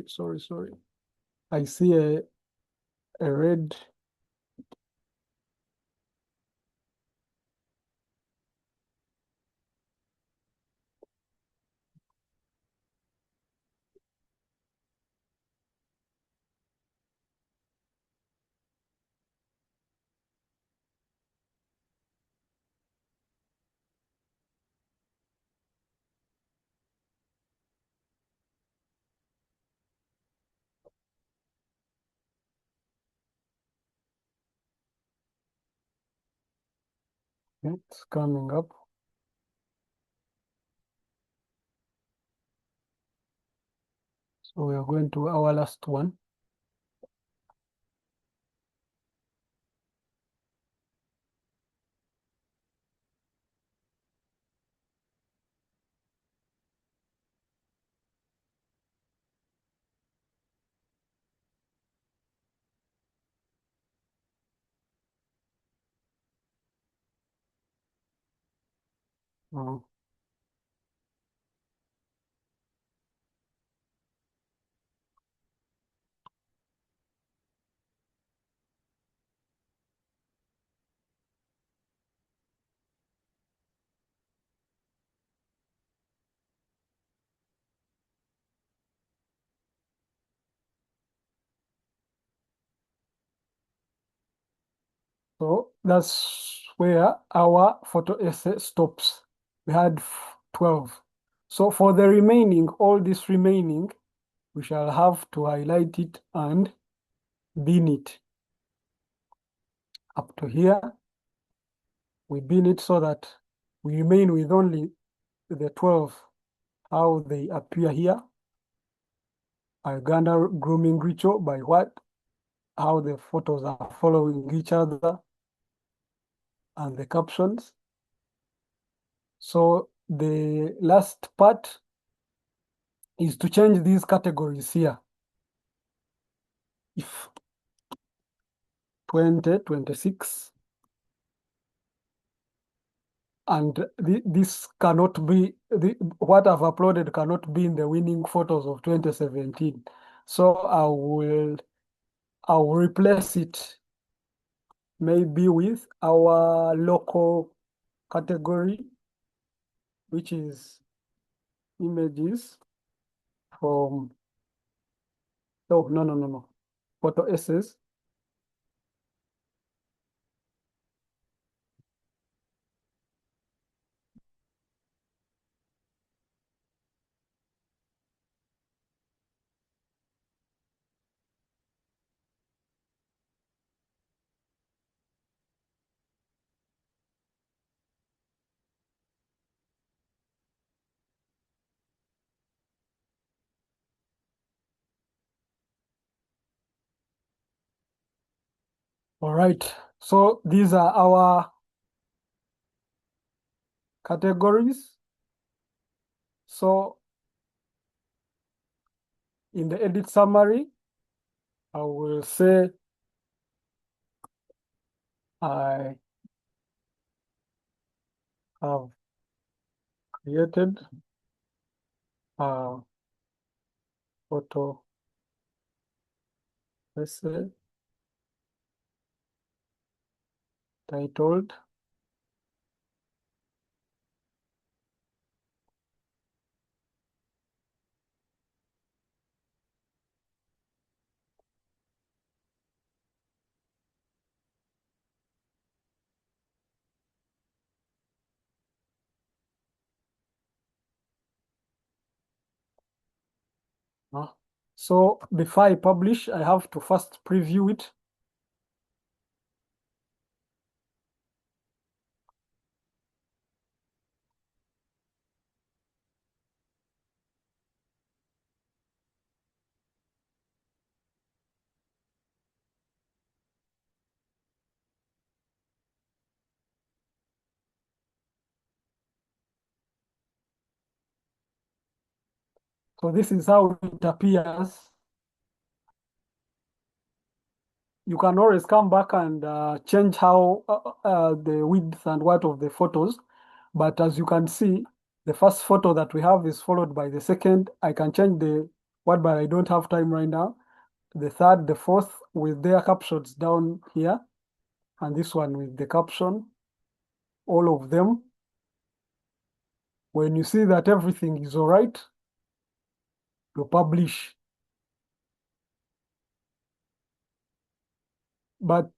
Sorry. I see a red. It's coming up. So we are going to our last one. Uh, So that's where our photo essay stops. We had 12. So for the remaining, all this remaining, we shall have to highlight it and bin it. Up to here, we bin it so that we remain with only the 12, how they appear here. Uganda grooming ritual by what? How the photos are following each other and the captions. So the last part is to change these categories here. If 2026, and this cannot be, what I've uploaded cannot be in the winning photos of 2017. So I'll replace it maybe with our local category, which is images from, oh, no, photo essays. All right, so these are our categories. So in the edit summary, I will say I have created a photo essay titled so before I publish, I have to first preview it. So this is how it appears you can always come back and change how the width and what of the photos. But as you can see, the first photo that we have is followed by the second. I can change the what, but I don't have time right now. The third, the fourth with their captions down here, and this one with the caption, all of them. When you see that everything is all right, you publish. But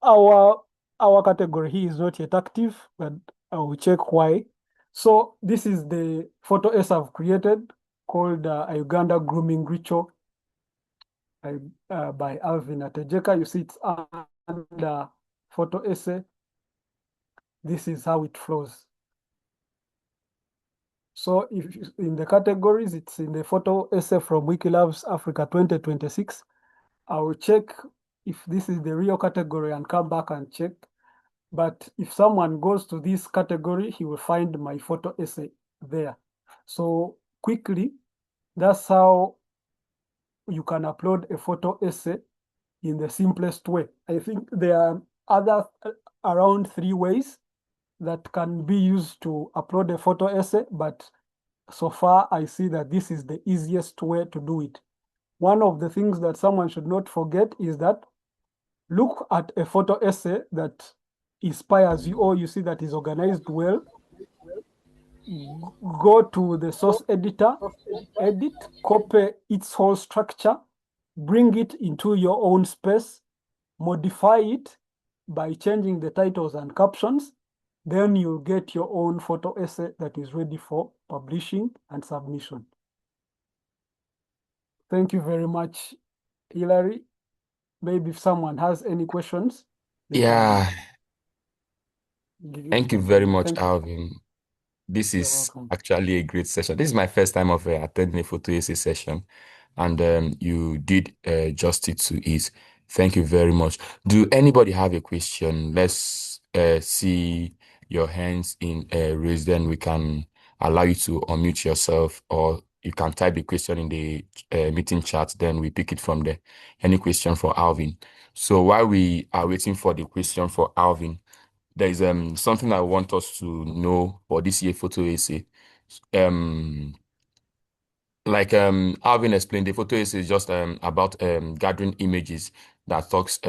our category here is not yet active, but I will check why. So this is the photo essay I've created called a Uganda Grooming Ritual by Alvin Atejeka. You see it's under photo essay. This is how it flows. So if in the categories, it's in the photo essay from Wiki Loves Africa 2026. I will check if this is the real category and come back and check. But if someone goes to this category, he will find my photo essay there. So quickly, that's how you can upload a photo essay in the simplest way. I think there are other around 3 ways that can be used to upload a photo essay, but so far I see that this is the easiest way to do it. One of the things that someone should not forget is that look at a photo essay that inspires you, or you see that is organized well. Go to the source editor, edit, copy its whole structure, bring it into your own space, modify it by changing the titles and captions. Then you'll get your own photo essay that is ready for publishing and submission. Thank you very much, Hilary. Maybe if someone has any questions, they Yeah, can thank you give very them. much, Thank you. Alvin. This You're is welcome. actually a great session. This is my first time of attending a photo essay session, and you did justice to it. Thank you very much. Do anybody have a question? Let's see your hands in raised. Then we can allow you to unmute yourself, or you can type the question in the meeting chat. Then we pick it from there. Any question for Alvin? So while we are waiting for the question for Alvin, there is something I want us to know for this year photo essay. Like Alvin explained, the photo essay is just about gathering images that talks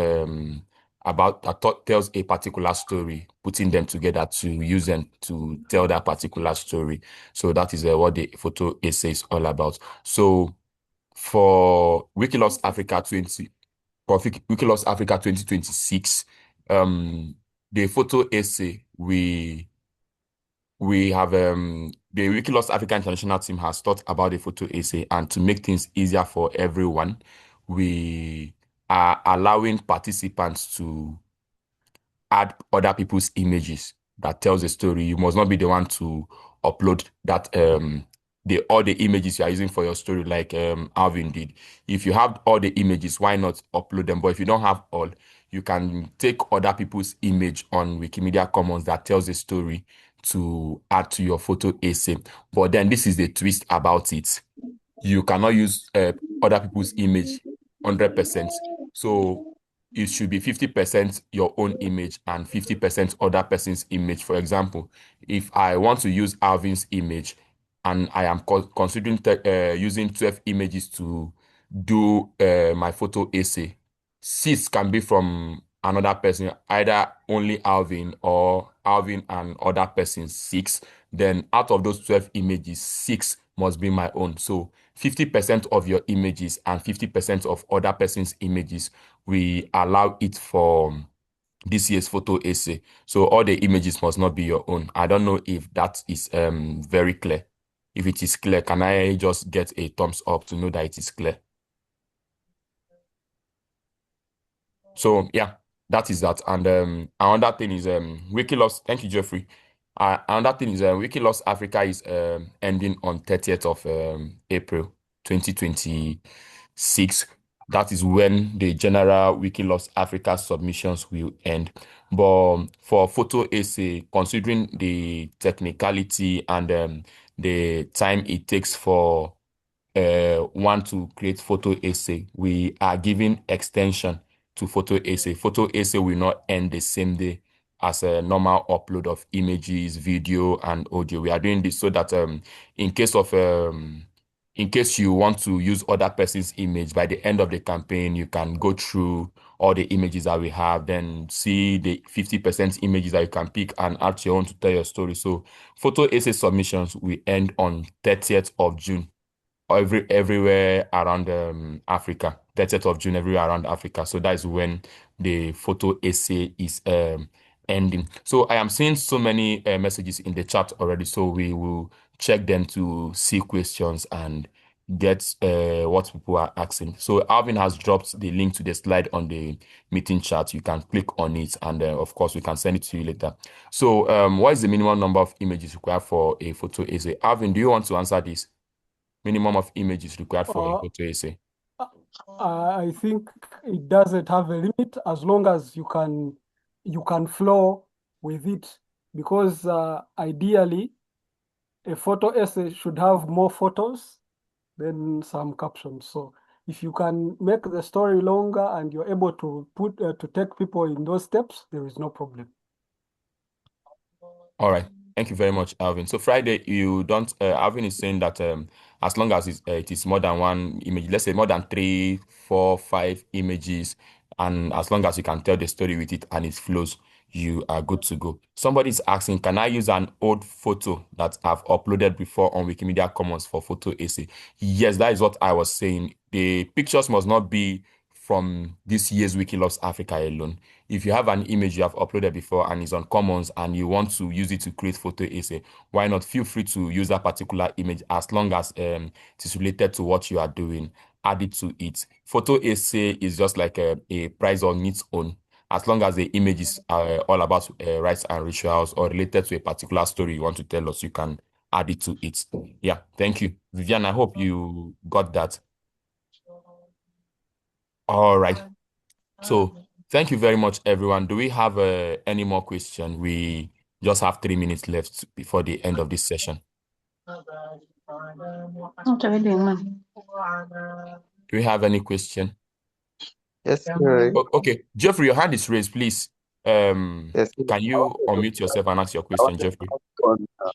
about tells a particular story, putting them together to use them to tell that particular story. So that is what the photo essay is all about. So for Wiki Loves Africa 2026, the photo essay we have the Wiki Loves Africa International team has thought about the photo essay, and to make things easier for everyone, we are allowing participants to add other people's images that tells a story. You must not be the one to upload that all the images you are using for your story, like Alvin did. If you have all the images, why not upload them? But if you don't have all, you can take other people's image on Wikimedia Commons that tells a story to add to your photo essay. But then this is the twist about it. You cannot use other people's image 100%. So it should be 50% your own image and 50% other person's image. For example, if I want to use Alvin's image and I am considering using 12 images to do my photo essay, 6 can be from another person, either only Alvin or Alvin and other person 6. Then out of those 12 images, 6 must be my own. So 50% of your images and 50% of other person's images, we allow it for this year's photo essay. So all the images must not be your own. I don't know if that is very clear. If it is clear, can I just get a thumbs up to know that it is clear? So yeah, that is that. And another thing is Wiki Loves. Thank you, Jeffrey. Another thing is Wiki Loves Africa is ending on 30th of April 2026. That is when the general Wiki Loves Africa submissions will end. But for photo essay, considering the technicality and the time it takes for one to create photo essay, we are giving extension to photo essay. Photo essay will not end the same day as a normal upload of images, video, and audio. We are doing this so that in case of in case you want to use other person's image, by the end of the campaign, you can go through all the images that we have, then see the 50% images that you can pick and add your own to tell your story. So photo essay submissions will end on 30th of June everywhere around Africa. 30th of June everywhere around Africa. So that is when the photo essay is ending. So I am seeing so many messages in the chat already. So we will check them to see questions and get what people are asking. So Alvin has dropped the link to the slide on the meeting chat. You can click on it, and of course we can send it to you later. So what is the minimum number of images required for a photo essay? Alvin, do you want to answer this? Minimum of images required for a photo essay? I think it doesn't have a limit as long as you can flow with it, because ideally a photo essay should have more photos than some captions. So if you can make the story longer and you're able to to take people in those steps, there is no problem. All right. Thank you very much, Alvin. So Friday, you don't. Alvin is saying that as long as it is more than one image, let's say more than 3, 4, 5 images, and as long as you can tell the story with it and it flows, you are good to go. Somebody is asking, can I use an old photo that I've uploaded before on Wikimedia Commons for photo essay? Yes, that is what I was saying. The pictures must not be from this year's Wiki Loves Africa alone. If you have an image you have uploaded before and is on Commons and you want to use it to create photo essay, why not? Feel free to use that particular image as long as it is related to what you are doing. Add it to it. Photo essay is just like a prize on its own. As long as the image is all about rites and rituals or related to a particular story you want to tell us, you can add it to it. Yeah, thank you. Vivian, I hope you got that. All right. So thank you very much, everyone. Do we have any more questions? We just have 3 minutes left before the end of this session. What are we doing, man? Do we have any question? Yes, sir. Okay, Jeffrey, your hand is raised, please. Yes. Can you unmute yourself and ask your I question, want to Jeffrey? ask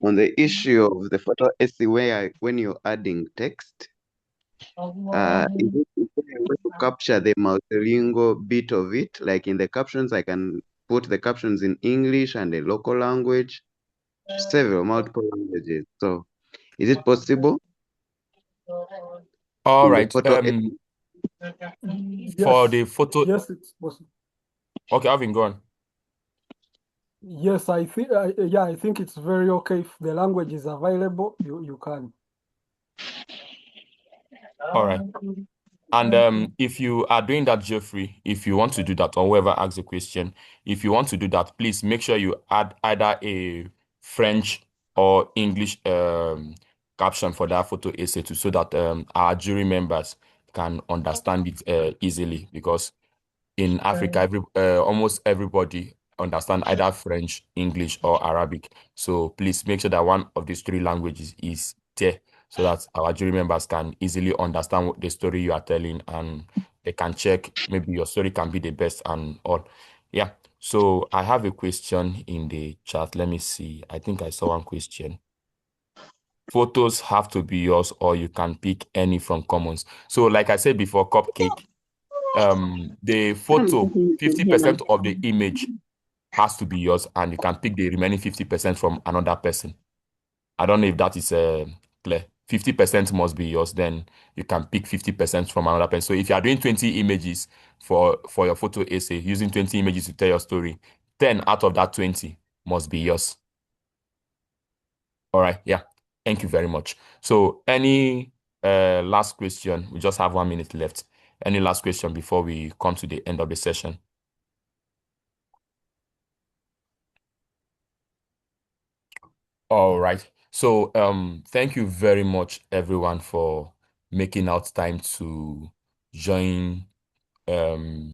on the issue of the photo essay where when you're adding text, is there a way to capture the multilingual bit of it? Like in the captions, I can put the captions in English and the local language, several multiple languages. So is it possible All in the right. photo essay? For Yes, the photo. yes, it's possible. Okay, Alvin, go on. Yes, I think yeah, I think it's very okay if the language is available. You can. All right. And if you are doing that, Jeffrey, if you want to do that, or whoever asks a question, if you want to do that, please make sure you add either a French or English caption for that photo essay too, so that our jury members can understand it easily. Because in Africa, almost everybody understand either French, English, or Arabic. So please make sure that one of these 3 languages is there, so that our jury members can easily understand what the story you are telling, and they can check maybe your story can be the best and all. Yeah. So I have a question in the chat. Let me see. I think I saw one question. Photos have to be yours, or you can pick any from Commons. So like I said before, Cupcake, the photo, 50% of the image has to be yours, and you can pick the remaining 50% from another person. I don't know if that is clear. 50% must be yours, then you can pick 50% from another person. So if you are doing 20 images for your photo essay, using 20 images to tell your story, 10 out of that 20 must be yours. All right, yeah. Thank you very much. So any last question? We just have 1 minute left. Any last question before we come to the end of the session? All right. So thank you very much, everyone, for making out time to join